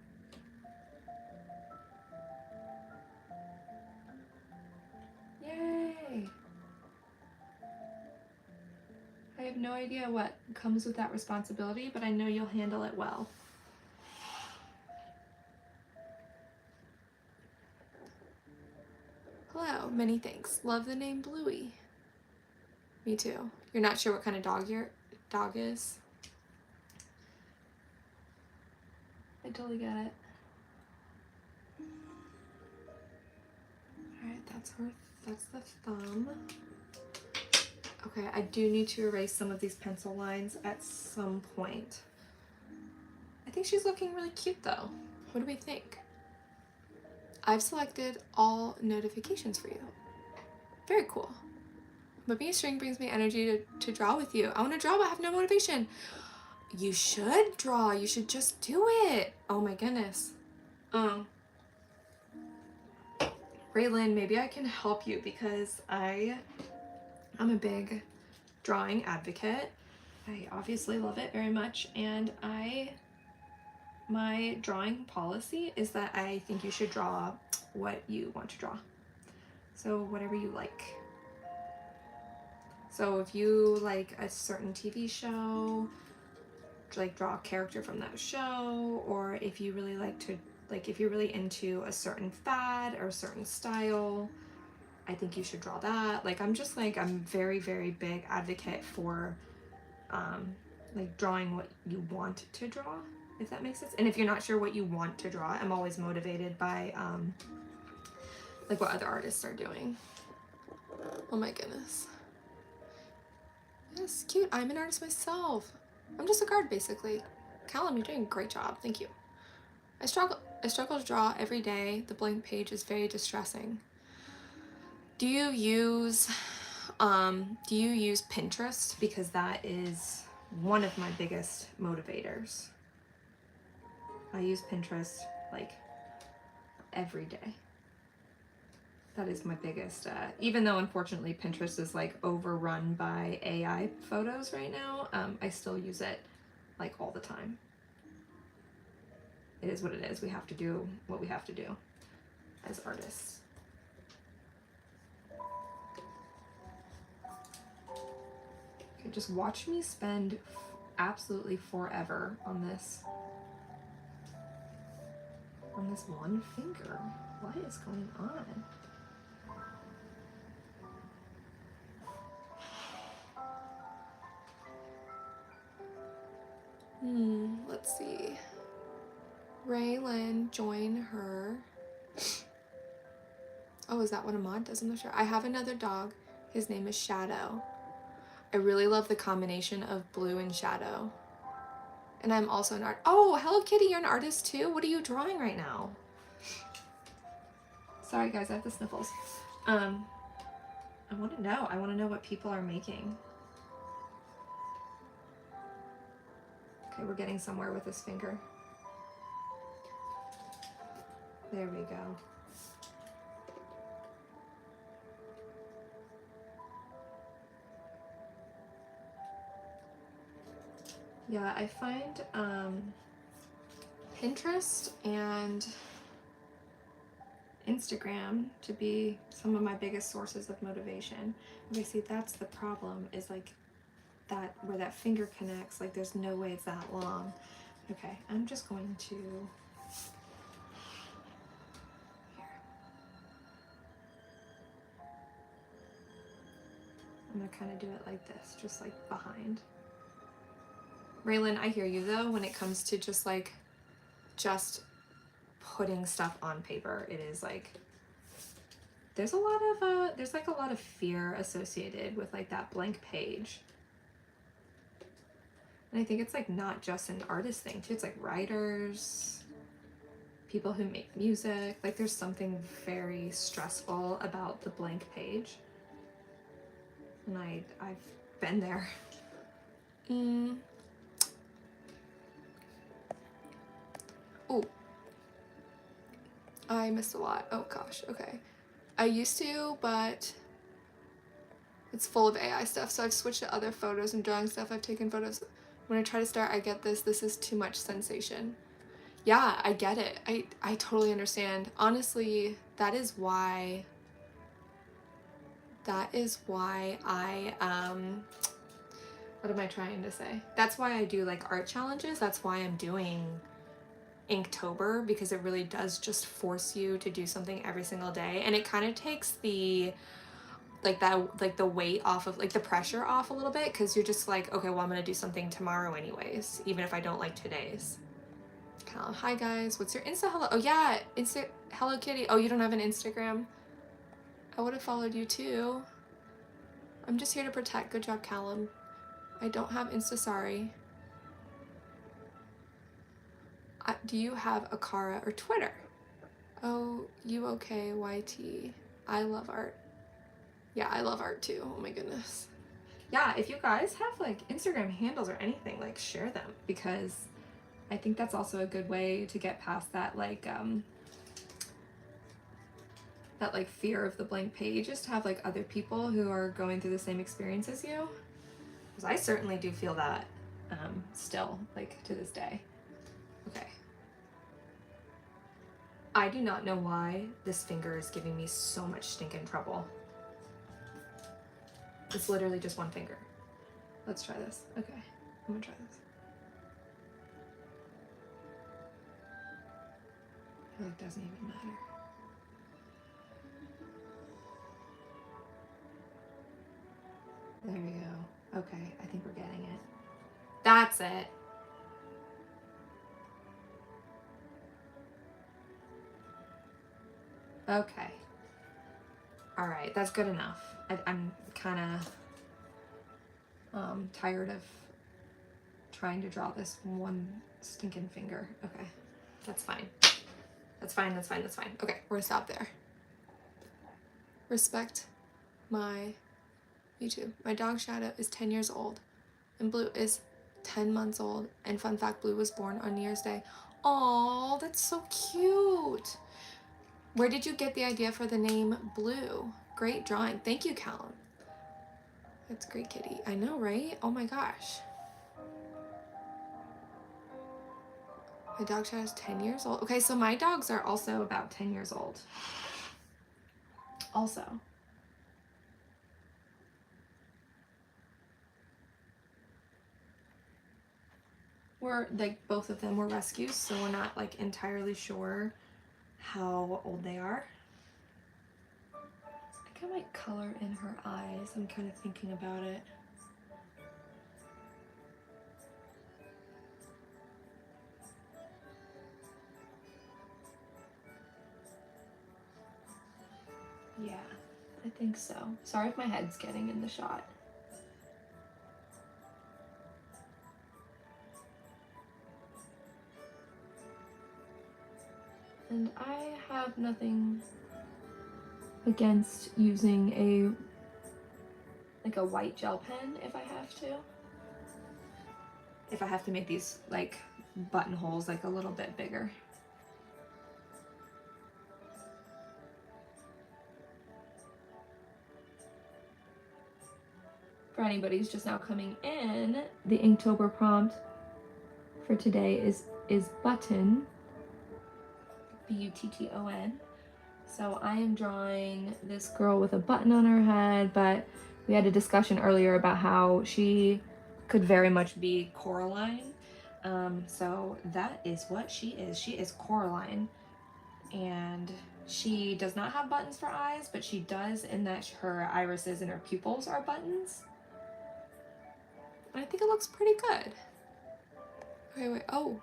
Yay. I have no idea what comes with that responsibility, but I know you'll handle it well. Hello, many thanks. Love the name Bluey. Me too. You're not sure what kind of dog your dog is? I totally get it. Alright, that's the thumb. Okay, I do need to erase some of these pencil lines at some point. I think she's looking really cute though. What do we think? I've selected all notifications for you. Very cool. But being a string brings me energy to draw with you. I want to draw but I have no motivation. You should draw. You should just do it. Oh my goodness. Raylan, maybe I can help you because I'm a big drawing advocate. I obviously love it very much, and my drawing policy is that I think you should draw what you want to draw. So whatever you like. So if you like a certain TV show, like draw a character from that show, or if you really like to, like if you're really into a certain fad or a certain style, I think you should draw that. Like I'm very, very big advocate for like drawing what you want to draw, if that makes sense. And if you're not sure what you want to draw, I'm always motivated by like what other artists are doing. Oh my goodness. Yes, cute. I'm an artist myself. I'm just a guard basically. Callum, you're doing a great job. Thank you. I struggle to draw every day. The blank page is very distressing. Do you use Pinterest? Because that is one of my biggest motivators. I use Pinterest like every day. That is my biggest, even though unfortunately Pinterest is like overrun by AI photos right now, I still use it like all the time. It is what it is. We have to do what we have to do as artists. Okay, just watch me spend absolutely forever on this one finger. What is going on? Let's see. Raylan, join her. Oh, is that what a mod does? I'm not sure. I have another dog. His name is Shadow. I really love the combination of blue and shadow. And I'm also an art. Oh, Hello Kitty, you're an artist too? What are you drawing right now? Sorry guys, I have the sniffles. I want to know. I want to know what people are making. Okay, we're getting somewhere with this finger. There we go. Yeah, I find Pinterest and Instagram to be some of my biggest sources of motivation. Okay, see, that's the problem, is like that where that finger connects, like there's no way it's that long. Okay, I'm just going to here. I'm gonna kind of do it like this, just like behind. Raylan, I hear you though, when it comes to just putting stuff on paper. It is like, there's a lot of, there's like a lot of fear associated with like that blank page. And I think it's like not just an artist thing too, it's like writers, people who make music, like there's something very stressful about the blank page. And I've been there. Oh, I missed a lot. Oh gosh, okay. I used to, but it's full of AI stuff, so I've switched to other photos and drawing stuff. I've taken photos. When I try to start, I get this is too much sensation. Yeah, I get it. I totally understand. Honestly, that is why I, what am I trying to say? That's why I do like art challenges. That's why I'm doing Inktober, because it really does just force you to do something every single day, and it kind of takes the the weight off of, like the pressure off a little bit, because you're just like, okay, well I'm gonna do something tomorrow anyways, even if I don't like today's. Hi guys, what's your Insta? Hello. Oh yeah, Hello Kitty. Oh, you don't have an Instagram? I would have followed you too. I'm just here to protect. Good job, Callum. I don't have Insta, sorry. Do you have a Kara or Twitter? Oh, you okay, YT. I love art. Yeah, I love art too. Oh my goodness. Yeah, if you guys have like Instagram handles or anything, like share them, because I think that's also a good way to get past that that fear of the blank page, is to have like other people who are going through the same experience as you. Because I certainly do feel that still, like to this day. Okay. I do not know why this finger is giving me so much stinking trouble. It's literally just one finger. Let's try this. Okay, I'm gonna try this. I feel like it doesn't even matter. There we go. Okay, I think we're getting it. That's it. Okay. All right, that's good enough. I'm kind of tired of trying to draw this one stinking finger. Okay, that's fine. That's fine, that's fine, that's fine. Okay, we're gonna stop there. Respect my YouTube. My dog Shadow is 10 years old and Blue is 10 months old. And fun fact, Blue was born on New Year's Day. Oh, that's so cute. Where did you get the idea for the name Blue? Great drawing. Thank you, Callum. That's great, kitty. I know, right? Oh my gosh. My dog Shadow is 10 years old. Okay, so my dogs are also about 10 years old. Also. We're like, both of them were rescues, so we're not like entirely sure how old they are. I think I might color in her eyes. I'm kind of thinking about it. Yeah, I think so. Sorry if my head's getting in the shot. And I have nothing against using a white gel pen if I have to. If I have to make these like buttonholes like a little bit bigger. For anybody who's just now coming in, the Inktober prompt for today is button, B-U-T-T-O-N. So I am drawing this girl with a button on her head, but we had a discussion earlier about how she could very much be Coraline. So that is what she is. She is Coraline. And she does not have buttons for eyes, but she does in that her irises and her pupils are buttons. I think it looks pretty good. Okay, wait, oh.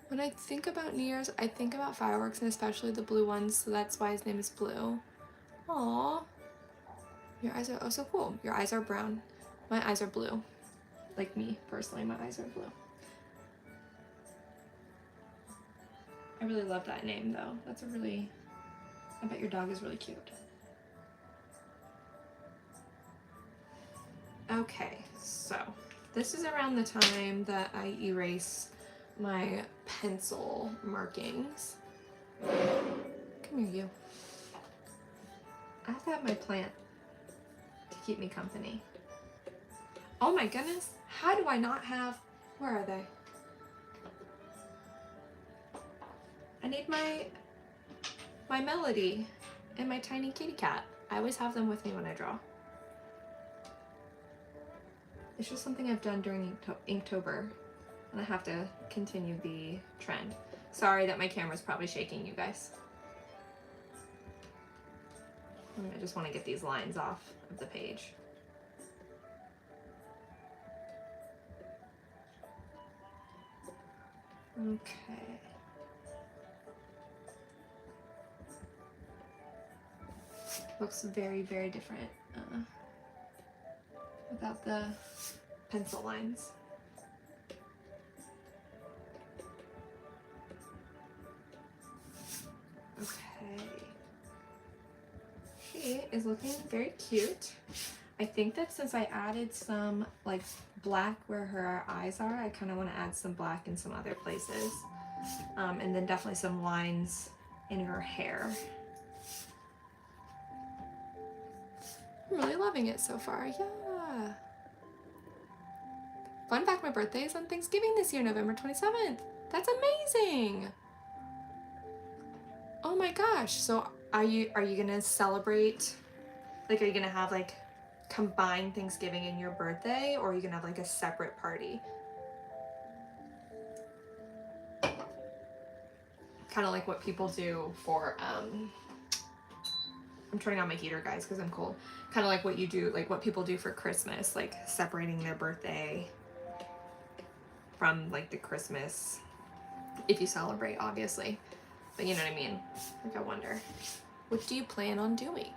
When I think about New Year's, I think about fireworks and especially the blue ones, so that's why his name is Blue. Aww. Your eyes are oh so cool. Your eyes are brown. My eyes are blue. Like me, personally, my eyes are blue. I really love that name though. That's a really, I bet your dog is really cute. Okay, so this is around the time that I erase my pencil markings. Come here, you. I have to have my plant to keep me company. Oh my goodness, how do I not have, where are they? I need my Melody and my tiny kitty cat. I always have them with me when I draw. It's just something I've done during Inktober, and I have to continue the trend. Sorry that my camera's probably shaking, you guys. I just want to get these lines off of the page. Okay. Looks very, very different without the pencil lines. Okay. She is looking very cute. I think that since I added some like black where her eyes are, I kind of want to add some black in some other places. And then definitely some lines in her hair. I'm really loving it so far, yeah. Fun fact, my birthday is on Thanksgiving this year, November 27th. That's amazing. Oh my gosh, so are you gonna celebrate, like are you gonna have like combined Thanksgiving and your birthday, or are you gonna have like a separate party? Kind of like what people do for, I'm turning on my heater, guys, because I'm cold. Kind of like what you do, like what people do for Christmas, like separating their birthday from like the Christmas, if you celebrate, obviously. But you know what I mean? Like, I wonder, what do you plan on doing?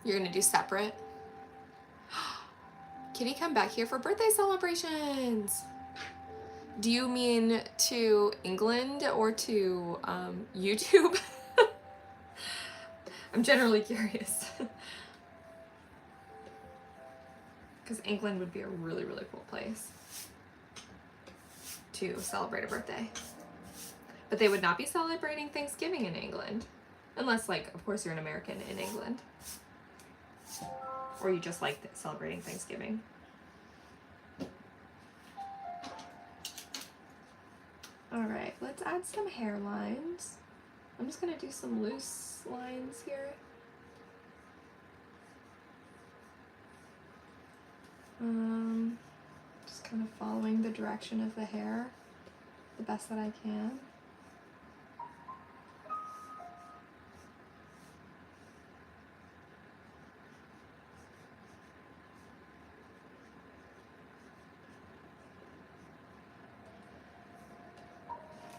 You're gonna do separate? Kitty, come back here for birthday celebrations. Do you mean to England or to YouTube? I'm generally curious. Because England would be a really, really cool place to celebrate a birthday. But they would not be celebrating Thanksgiving in England. Unless, like, of course you're an American in England. Or you just like celebrating Thanksgiving. Alright, let's add some hairlines. I'm just going to do some loose lines here. Just kind of following the direction of the hair the best that I can.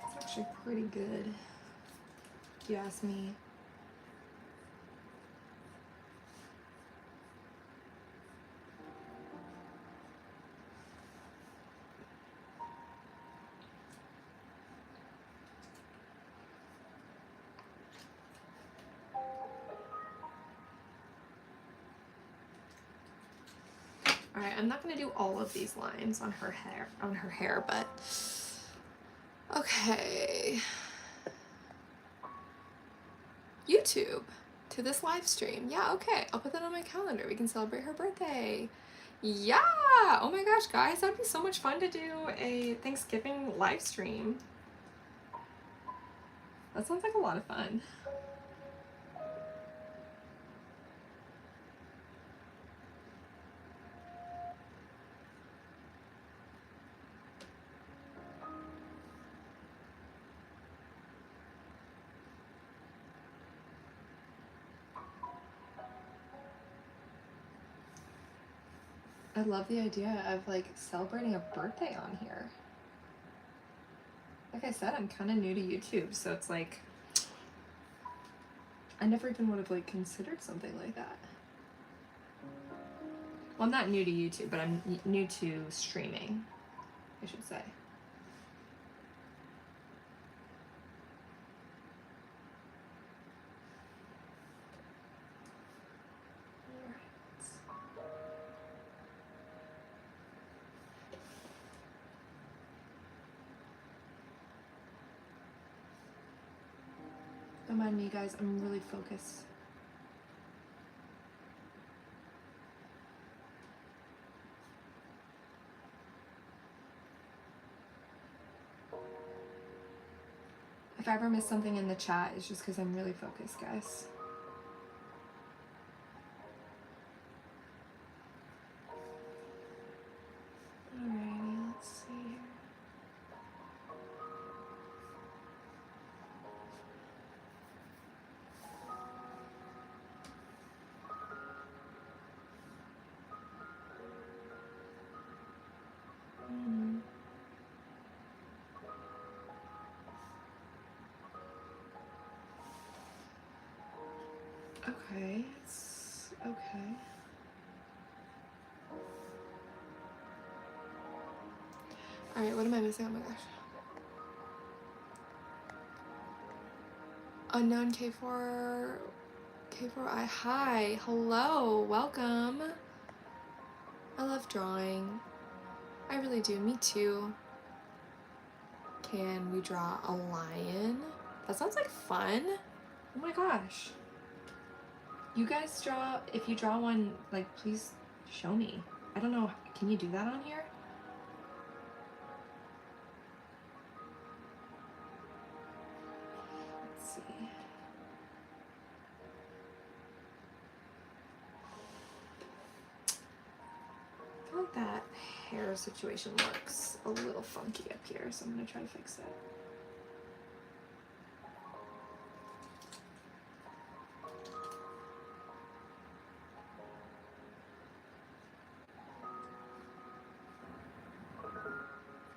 It's actually pretty good, if you ask me. All right, I'm not gonna do all of these lines on her hair, but okay. YouTube to this live stream. Yeah, okay. I'll put that on my calendar. We can celebrate her birthday. Yeah. Oh my gosh, guys, that'd be so much fun to do a Thanksgiving live stream. That sounds like a lot of fun. I love the idea of like celebrating a birthday on here. Like I said, I'm kind of new to YouTube, so it's like I never even would have like considered something like that. Well, I'm not new to YouTube, but I'm new to streaming, I should say. Don't mind me, guys. I'm really focused. If I ever miss something in the chat, it's just because I'm really focused, guys. Alrighty, let's see here. Okay, it's okay. Alright, what am I missing? Oh my gosh. Unknown K4I. Hi, hello, welcome. I love drawing. I really do, me too. Can we draw a lion? That sounds like fun. Oh my gosh. You guys draw, if you draw one, like, please show me. I don't know, can you do that on here? Let's see. I feel like that hair situation looks a little funky up here, so I'm gonna try to fix it.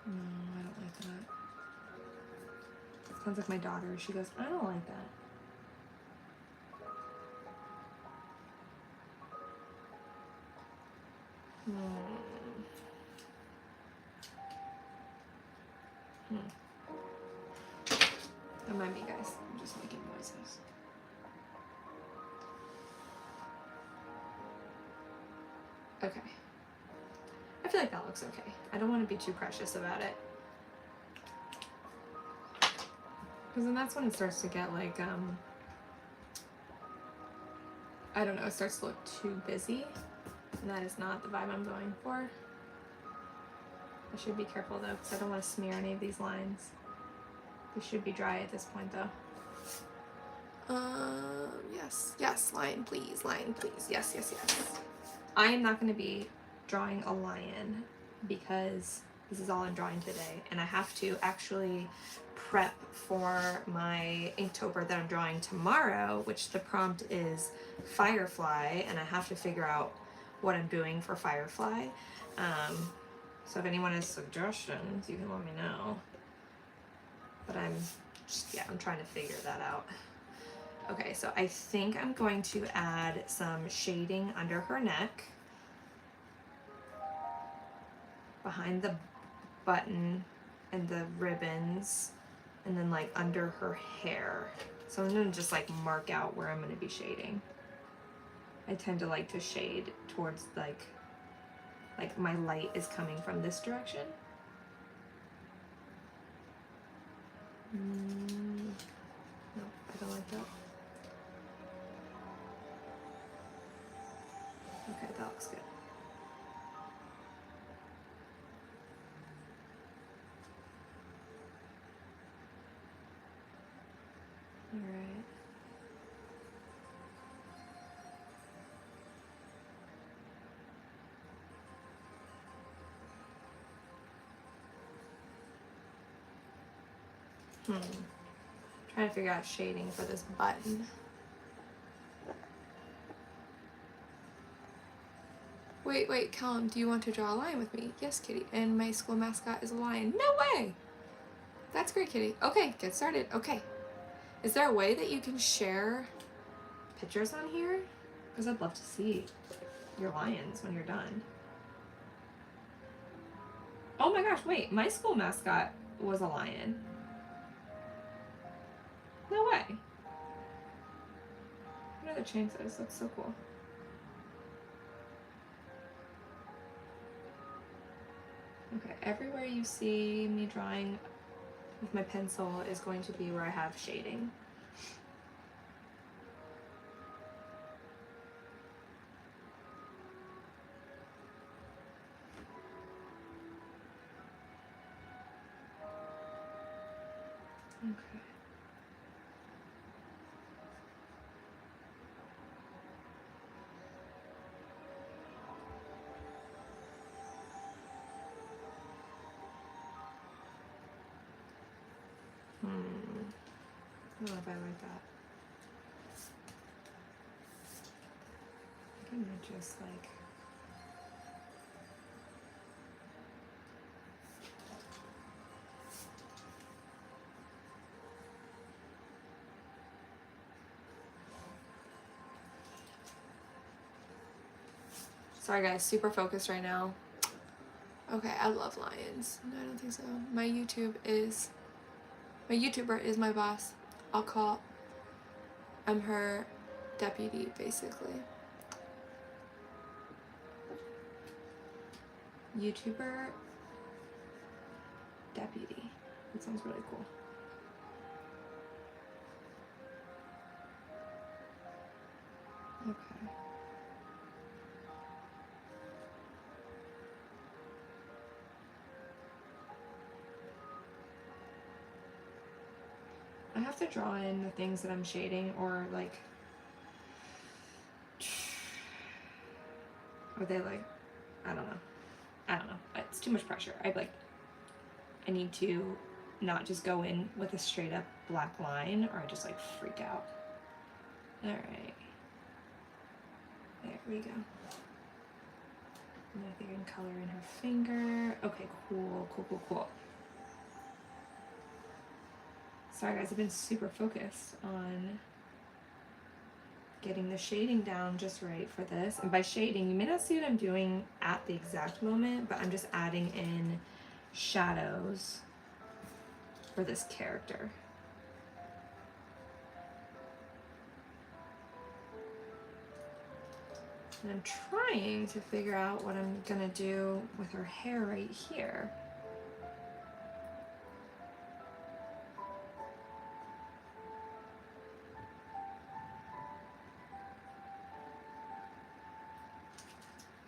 No, I don't like that. Sounds like my daughter. She goes, I don't like that. Don't mind me, guys. I'm just making noises. Okay. I feel like that looks okay. I don't want to be too precious about it. Because then that's when it starts to get like, I don't know, it starts to look too busy. And that is not the vibe I'm going for. I should be careful though, because I don't want to smear any of these lines. They should be dry at this point though. Yes, yes, line please, yes, yes, yes. I am not going to be drawing a lion because this is all I'm drawing today, and I have to actually prep for my Inktober that I'm drawing tomorrow, which the prompt is Firefly, and I have to figure out what I'm doing for Firefly. So if anyone has suggestions, you can let me know. But I'm trying to figure that out. Okay, so I think I'm going to add some shading under her neck, behind the button and the ribbons, and then like under her hair. So I'm gonna just like mark out where I'm gonna be shading. I tend to like to shade towards like my light is coming from this direction. No, I don't like that. Okay, that looks good. All right. Trying to figure out shading for this button. Wait, Callum, do you want to draw a lion with me? Yes, Kitty. And my school mascot is a lion. No way! That's great, Kitty. Okay, get started. Okay. Is there a way that you can share pictures on here? Because I'd love to see your lions when you're done. Oh my gosh, wait. My school mascot was a lion. No way. What are the chances? That's so cool. Okay, everywhere you see me drawing with my pencil is going to be where I have shading. Okay. I don't know if I like that. I think I'm gonna just like... Sorry guys, super focused right now. Okay, I love lions. No, I don't think so. My YouTuber is my boss. I'm her deputy, basically. YouTuber deputy. That sounds really cool. Okay. I have to draw in the things that I'm shading, or like, are they like, I don't know. It's too much pressure. I need to not just go in with a straight up black line, or I just like freak out. All right. There we go. And I think I can color in her finger. Okay, cool. Sorry guys, I've been super focused on getting the shading down just right for this. And by shading, you may not see what I'm doing at the exact moment, but I'm just adding in shadows for this character. And I'm trying to figure out what I'm gonna do with her hair right here.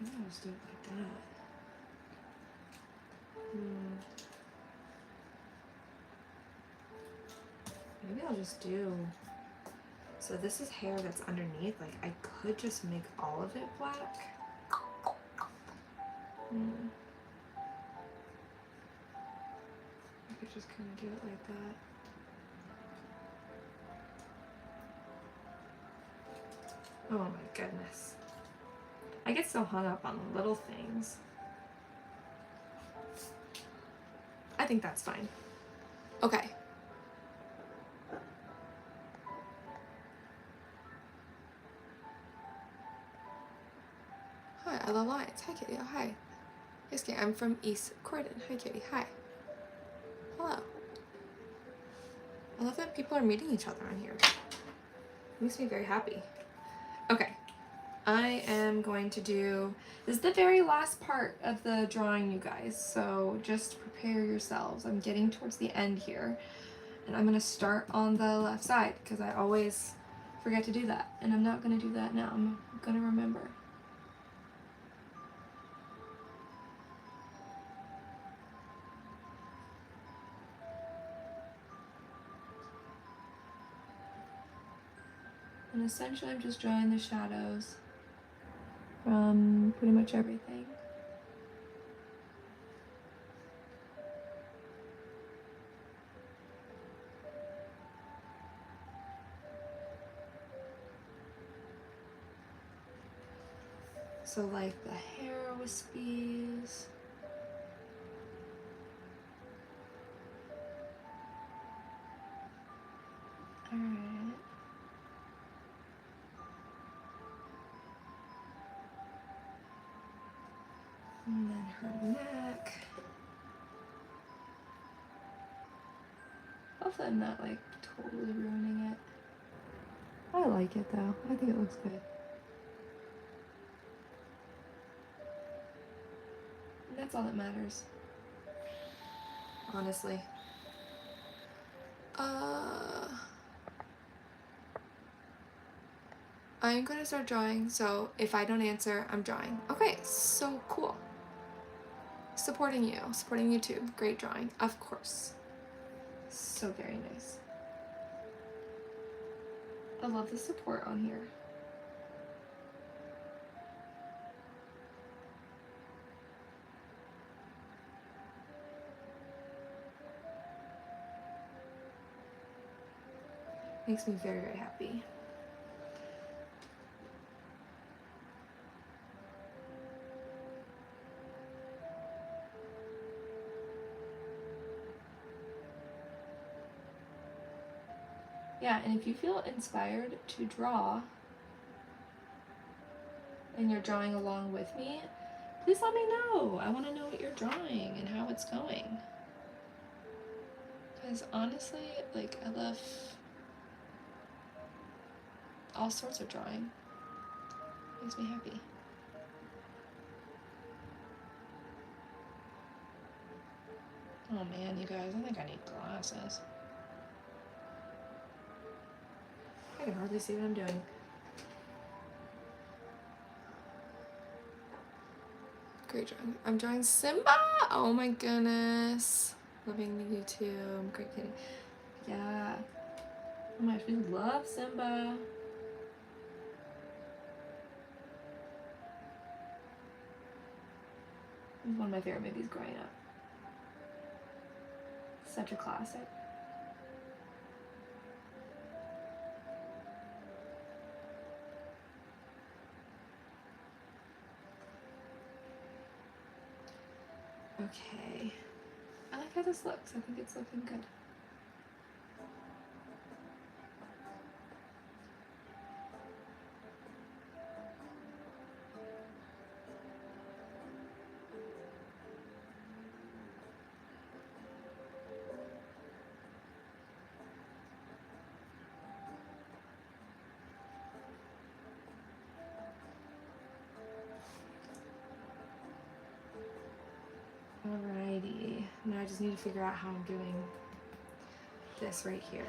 Maybe I'll just do it like that. Maybe I'll just do, so this is hair that's underneath, like I could just make all of it black. I could just kind of do it like that. Oh my goodness. I get so hung up on little things. I think that's fine. Okay. Hi, I love Lions. Hi, Kitty. Oh, hi. Yes, Kitty. I'm from East Croydon. Hi, Kitty. Hi. Hello. I love that people are meeting each other on here. It makes me very happy. Okay. I am going to do, this is the very last part of the drawing, you guys, so just prepare yourselves. I'm getting towards the end here, and I'm going to start on the left side because I always forget to do that, and I'm not going to do that now. I'm going to remember. And essentially I'm just drawing the shadows from pretty much everything. So like the hair wispies. Alright. And then her neck. Hopefully I'm not like totally ruining it. I like it though. I think it looks good. And that's all that matters. Honestly. I'm gonna start drawing, so if I don't answer, I'm drawing. Okay, so cool. Supporting you too. Great drawing, of course. So very nice. I love the support on here. Makes me very, very happy. Yeah, and if you feel inspired to draw and you're drawing along with me, please let me know. I want to know what you're drawing and how it's going. Because honestly, like, I love all sorts of drawing. Makes me happy. Oh man, you guys, I think I need glasses. I can hardly see what I'm doing. Great drawing. I'm drawing Simba! Oh my goodness. Loving the YouTube. Great kitty. Yeah. Oh my gosh, we love Simba. It was one of my favorite movies growing up. Such a classic. Okay. I like how this looks. I think it's looking good. Alrighty, now I just need to figure out how I'm doing this right here.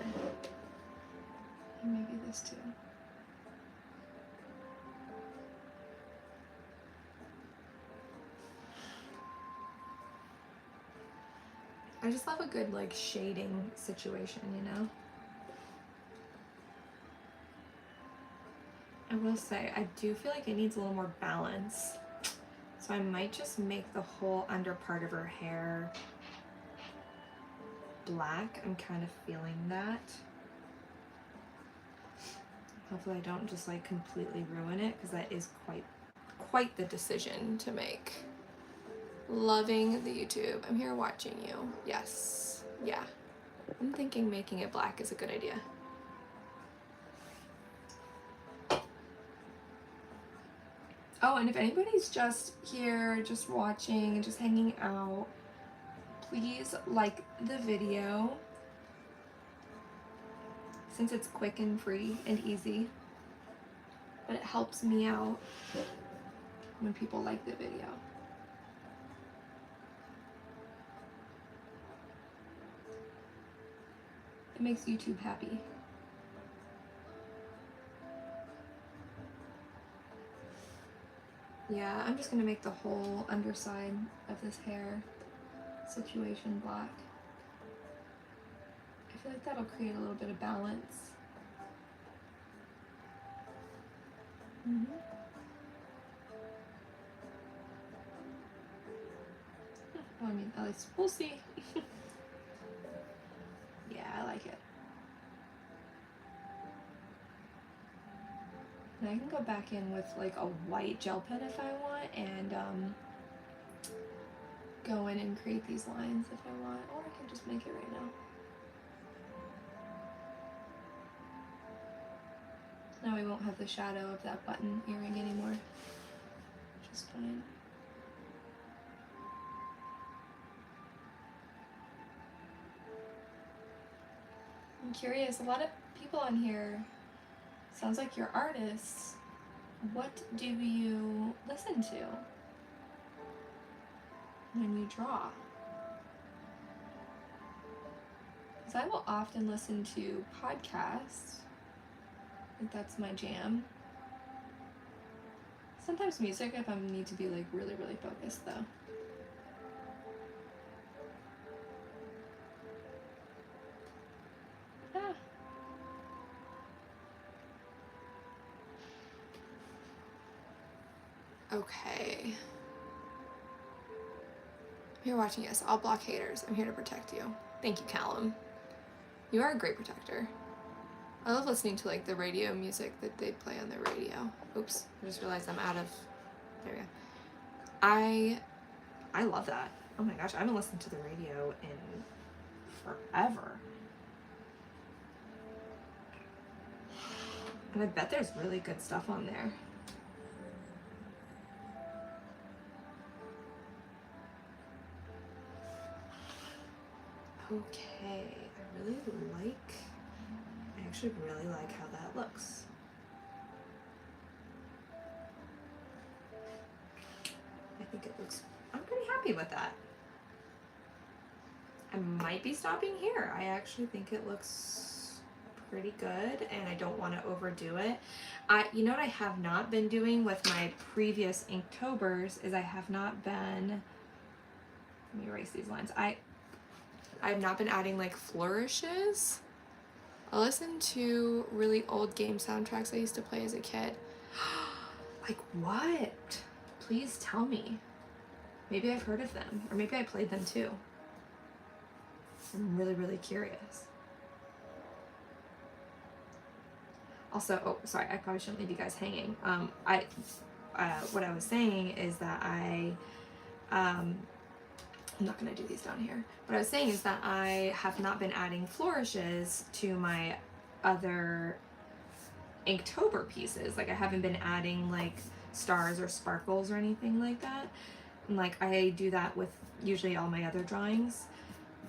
And maybe this too. I just love a good like shading situation, you know? I will say, I do feel like it needs a little more balance. So I might just make the whole under part of her hair black. I'm kind of feeling that. Hopefully I don't just like completely ruin it, because that is quite the decision to make. Loving the YouTube. I'm here watching you. Yes. Yeah. I'm thinking making it black is a good idea. Oh, and if anybody's just here, just watching, just hanging out, please like the video, since it's quick and free and easy, but it helps me out when people like the video. It makes YouTube happy. Yeah, I'm just gonna make the whole underside of this hair situation black. I feel like that'll create a little bit of balance. Well, I mean, at least we'll see. Yeah, I like it. And I can go back in with like a white gel pen if I want, and go in and create these lines if I want, or I can just make it right now. Now we won't have the shadow of that button earring anymore, which is fine. I'm curious, a lot of people on here, sounds like you're artists. What do you listen to when you draw? Because I will often listen to podcasts. I think that's my jam. Sometimes music if I need to be like really, really focused though. Ah. Okay. You're watching us. I'll block haters. I'm here to protect you. Thank you, Callum. You are a great protector. I love listening to like the radio music that they play on the radio. Oops, I just realized I'm out of, there we go. I love that. Oh my gosh, I haven't listened to the radio in forever. And I bet there's really good stuff on there. Okay, I actually really like how that looks. I think it looks, I'm pretty happy with that. I might be stopping here. I actually think it looks pretty good, and I don't want to overdo it. You know what I have not been doing with my previous Inktober's is I have not been, let me erase these lines. I have not been adding like flourishes. I listen to really old game soundtracks I used to play as a kid. Like what? Please tell me. Maybe I've heard of them, or maybe I played them too. I'm really, really curious. Also, oh, sorry, I probably shouldn't leave you guys hanging. What I was saying is that I'm not gonna do these down here. What I was saying is that I have not been adding flourishes to my other Inktober pieces. Like I haven't been adding like stars or sparkles or anything like that. And like I do that with usually all my other drawings.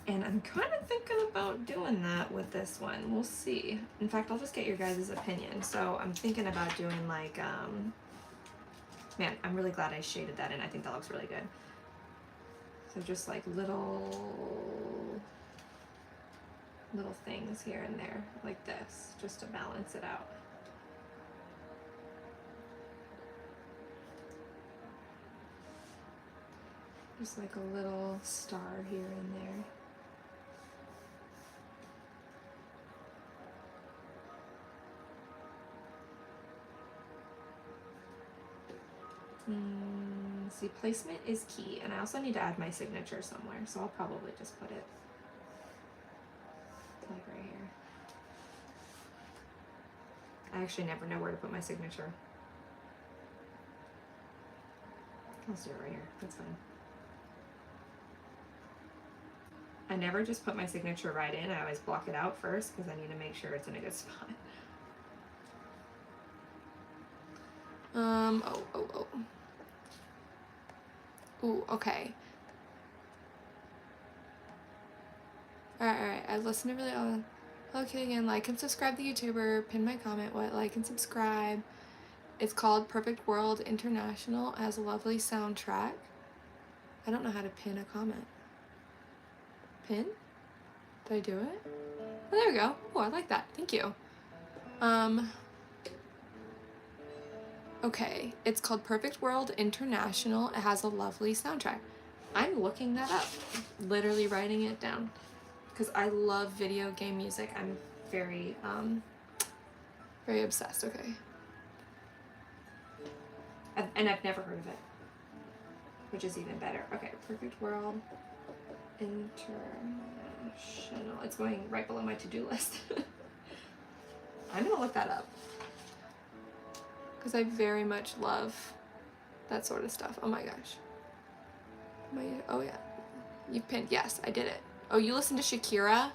And I'm kind of thinking about doing that with this one. We'll see. In fact, I'll just get your guys' opinion. So I'm thinking about doing like, man, I'm really glad I shaded that in. I think that looks really good. So just like little things here and there like this, just to balance it out. Just like a little star here and there. See, placement is key, and I also need to add my signature somewhere, so I'll probably just put it like right here. I actually never know where to put my signature. Let's do it right here. That's fine. I never just put my signature right in. I always block it out first because I need to make sure it's in a good spot. Ooh, okay. Alright. I listened to really okay again. Like and subscribe to the YouTuber. Pin my comment. What? Like and subscribe. It's called Perfect World International. It has a lovely soundtrack. I don't know how to pin a comment. Pin? Did I do it? Oh, there we go. Oh, I like that. Thank you. Okay. It's called Perfect World International. It has a lovely soundtrack. I'm looking that up. Literally writing it down. Because I love video game music. I'm very obsessed. Okay. And I've never heard of it, which is even better. Okay, Perfect World International. It's going right below my to-do list. I'm gonna look that up because I very much love that sort of stuff. Oh my gosh. Oh yeah, you pinned. Yes, I did it. Oh, you listen to Shakira?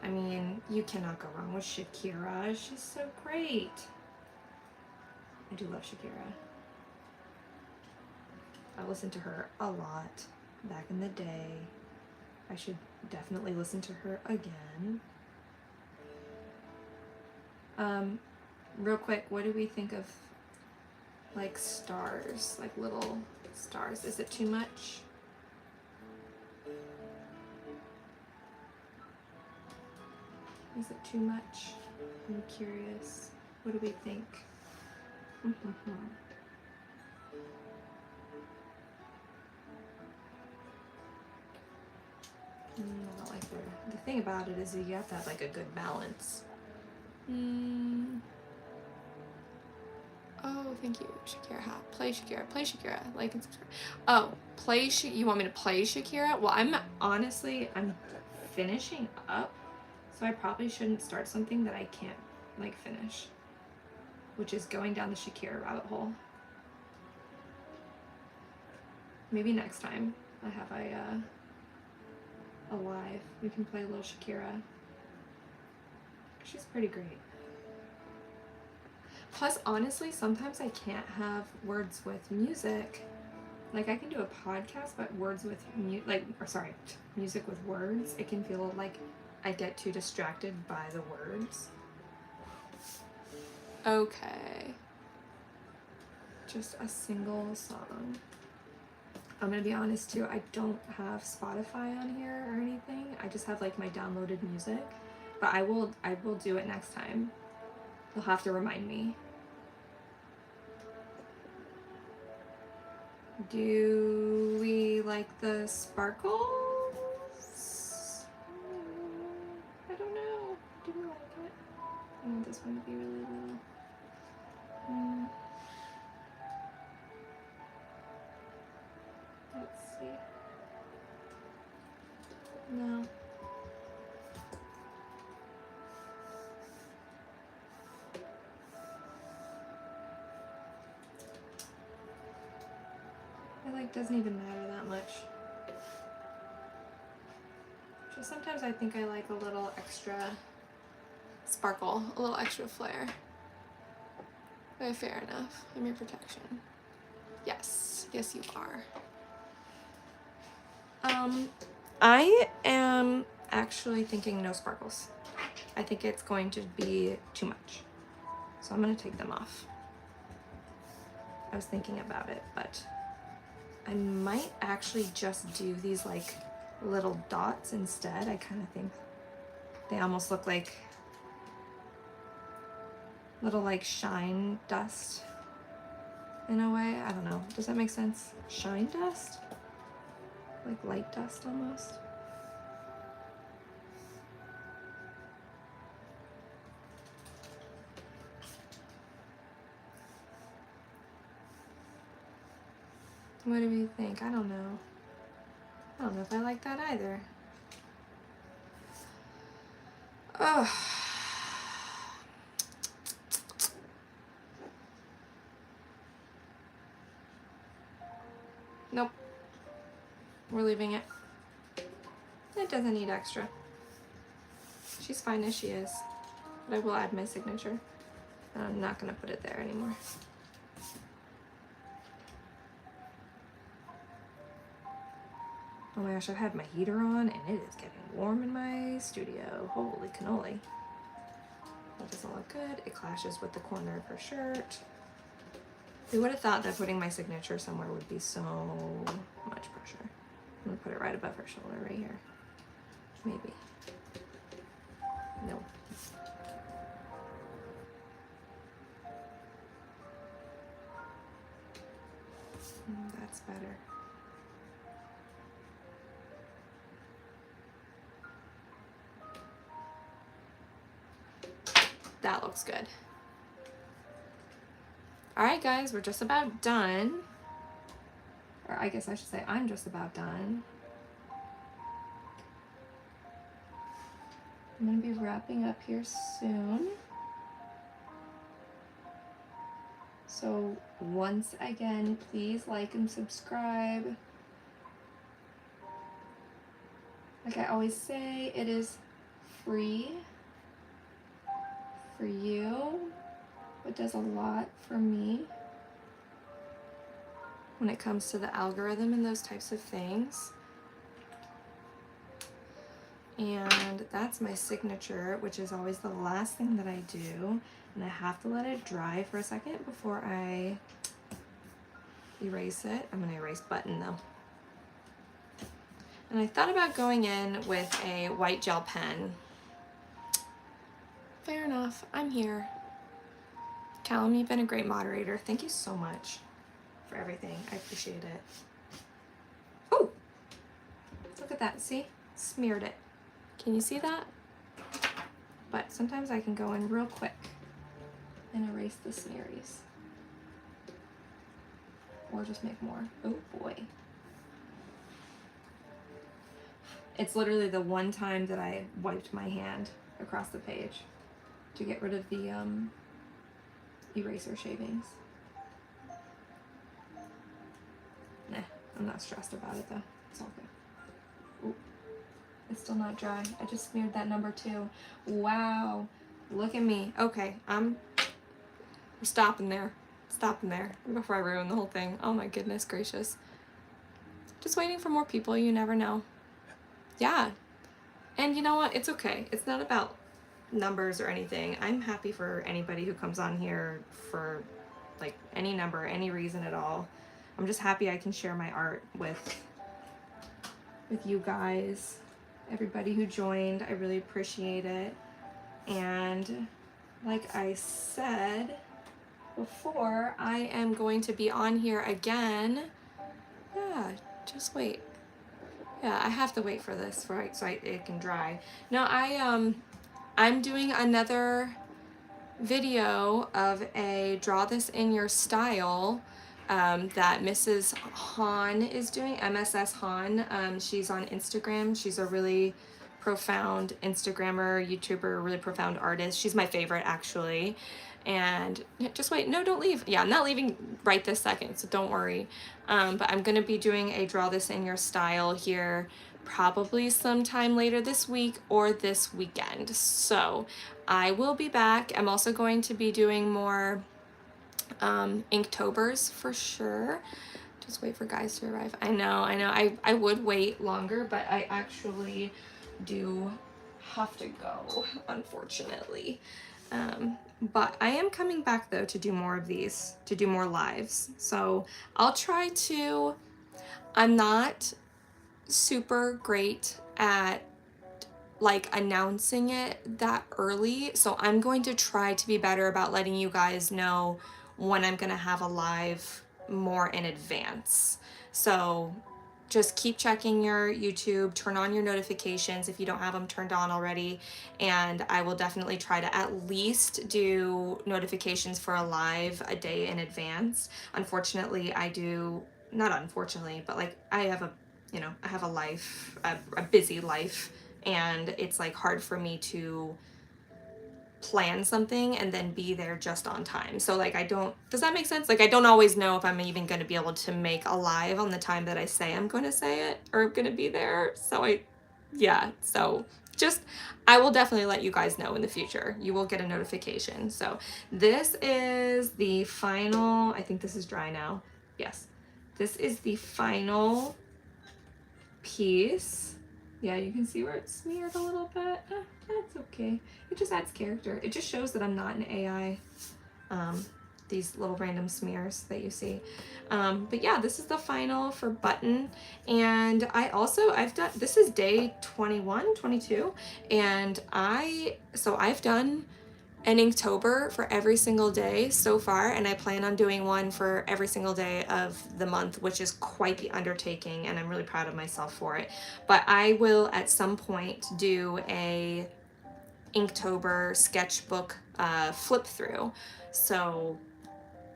I mean, you cannot go wrong with Shakira. She's so great. I do love Shakira. I listened to her a lot back in the day. I should definitely listen to her again. Real quick, what do we think of like stars, like little stars? Is it too much? Is it too much? I'm curious. What do we think? I don't like the thing about it is you have to have like a good balance. Oh, thank you, Shakira hat. Play Shakira, like and subscribe. Oh, you want me to play Shakira? Well, I'm finishing up, so I probably shouldn't start something that I can't like finish, which is going down the Shakira rabbit hole. Maybe next time I have a live, we can play a little Shakira. She's pretty great. Plus, honestly, sometimes I can't have words with music. Like, I can do a podcast, but music with words, it can feel like I get too distracted by the words. Okay. Just a single song. I'm gonna be honest too, I don't have Spotify on here or anything. I just have like my downloaded music. But I will do it next time. You'll have to remind me. Do we like the sparkles? I don't know. Do we like it? I want this one to be really little. Let's see. No. It doesn't even matter that much. Just sometimes I think I like a little extra sparkle, a little extra flair. Okay, fair enough. I'm your protection. Yes, yes you are. I am actually thinking no sparkles. I think it's going to be too much. So I'm gonna take them off. I was thinking about it, but I might actually just do these like little dots instead. I kind of think they almost look like little like shine dust in a way. I don't know. Does that make sense? Shine dust? Like light dust almost. What do you think? I don't know. I don't know if I like that either. Ugh. Nope. We're leaving it. It doesn't need extra. She's fine as she is. But I will add my signature. And I'm not going to put it there anymore. Oh my gosh, I've had my heater on and it is getting warm in my studio. Holy cannoli. That doesn't look good. It clashes with the corner of her shirt. Who would have thought that putting my signature somewhere would be so much pressure? I'm gonna put it right above her shoulder, right here. Maybe. No. That's better. That looks good. All right, guys, we're just about done. Or I guess I should say I'm just about done. I'm gonna be wrapping up here soon. So once again, please like and subscribe. Like I always say, it is free for you. It does a lot for me when it comes to the algorithm and those types of things. And that's my signature, which is always the last thing that I do. And I have to let it dry for a second before I erase it. I'm gonna erase button though. And I thought about going in with a white gel pen. Fair enough, I'm here. Callum, you've been a great moderator. Thank you so much for everything. I appreciate it. Oh, look at that, see? Smeared it. Can you see that? But sometimes I can go in real quick and erase the smearies. Or just make more. Oh boy. It's literally the one time that I wiped my hand across the page to get rid of the eraser shavings. Nah, I'm not stressed about it though. It's all good. Ooh, it's still not dry. I just smeared that number 2. Wow, look at me. Okay, I'm stopping there. Stopping there before I ruin the whole thing. Oh my goodness gracious. Just waiting for more people, you never know. Yeah, and you know what? It's okay. It's not about numbers or anything. I'm happy for anybody who comes on here for like any number, any reason at all. I'm just happy I can share my art with you guys, everybody who joined. I really appreciate it. And like I said before, I am going to be on here again. Yeah, just wait. Yeah, I have to wait for this so it can dry. Now I'm doing another video of a draw this in your style that Mrs. Han is doing, MSS Han. She's on Instagram. She's a really profound Instagrammer, YouTuber, really profound artist. She's my favorite actually. And just wait, no, don't leave. Yeah, I'm not leaving right this second, so don't worry. But I'm gonna be doing a draw this in your style here probably sometime later this week or this weekend. So I will be back. I'm also going to be doing more Inktobers for sure. Just wait for guys to arrive. I know. I would wait longer, but I actually do have to go, unfortunately. But I am coming back though to do more of these, to do more lives. So I'll try to, I'm not super great at like announcing it that early. So I'm going to try to be better about letting you guys know when I'm gonna have a live more in advance. So just keep checking your YouTube, turn on your notifications if you don't have them turned on already, and I will definitely try to at least do notifications for a live a day in advance. Unfortunately, I do not unfortunately, but like I have a, you know, I have a life, a busy life, and it's like hard for me to plan something and then be there just on time. So like I don't, does that make sense? Like I don't always know if I'm even going to be able to make a live on the time that I say I'm going to say it or going to be there. So yeah, so just, I will definitely let you guys know in the future. You will get a notification. So this is the final, I think this is dry now. Yes. This is the final piece. Yeah, you can see where it's smeared a little bit. That's okay. It just adds character. It just shows that I'm not an AI. These little random smears that you see. But yeah, this is the final for button. And I've done, this is day 21, 22. And I've done an Inktober for every single day so far, and I plan on doing one for every single day of the month, which is quite the undertaking, and I'm really proud of myself for it. But I will at some point do a Inktober sketchbook flip through. So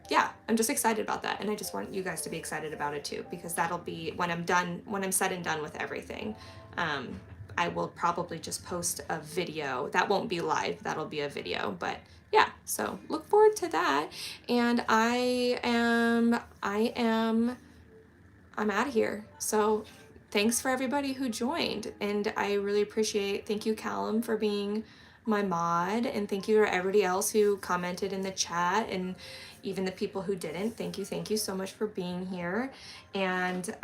yeah, I'm just excited about that, and I just want you guys to be excited about it too, because that'll be when I'm done, when I'm said and done with everything. I will probably just post a video. That won't be live, that'll be a video, but yeah, so look forward to that. And I'm out of here. So thanks for everybody who joined, and I really appreciate, thank you Callum for being my mod, and thank you to everybody else who commented in the chat, and even the people who didn't. Thank you so much for being here. And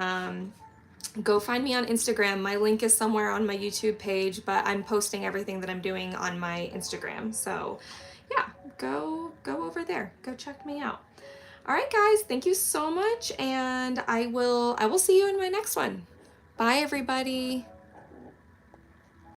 go find me on Instagram. My link is somewhere on my YouTube page, but I'm posting everything that I'm doing on my Instagram. So yeah, go over there. Go check me out. All right, guys, thank you so much, and I will see you in my next one. Bye, everybody.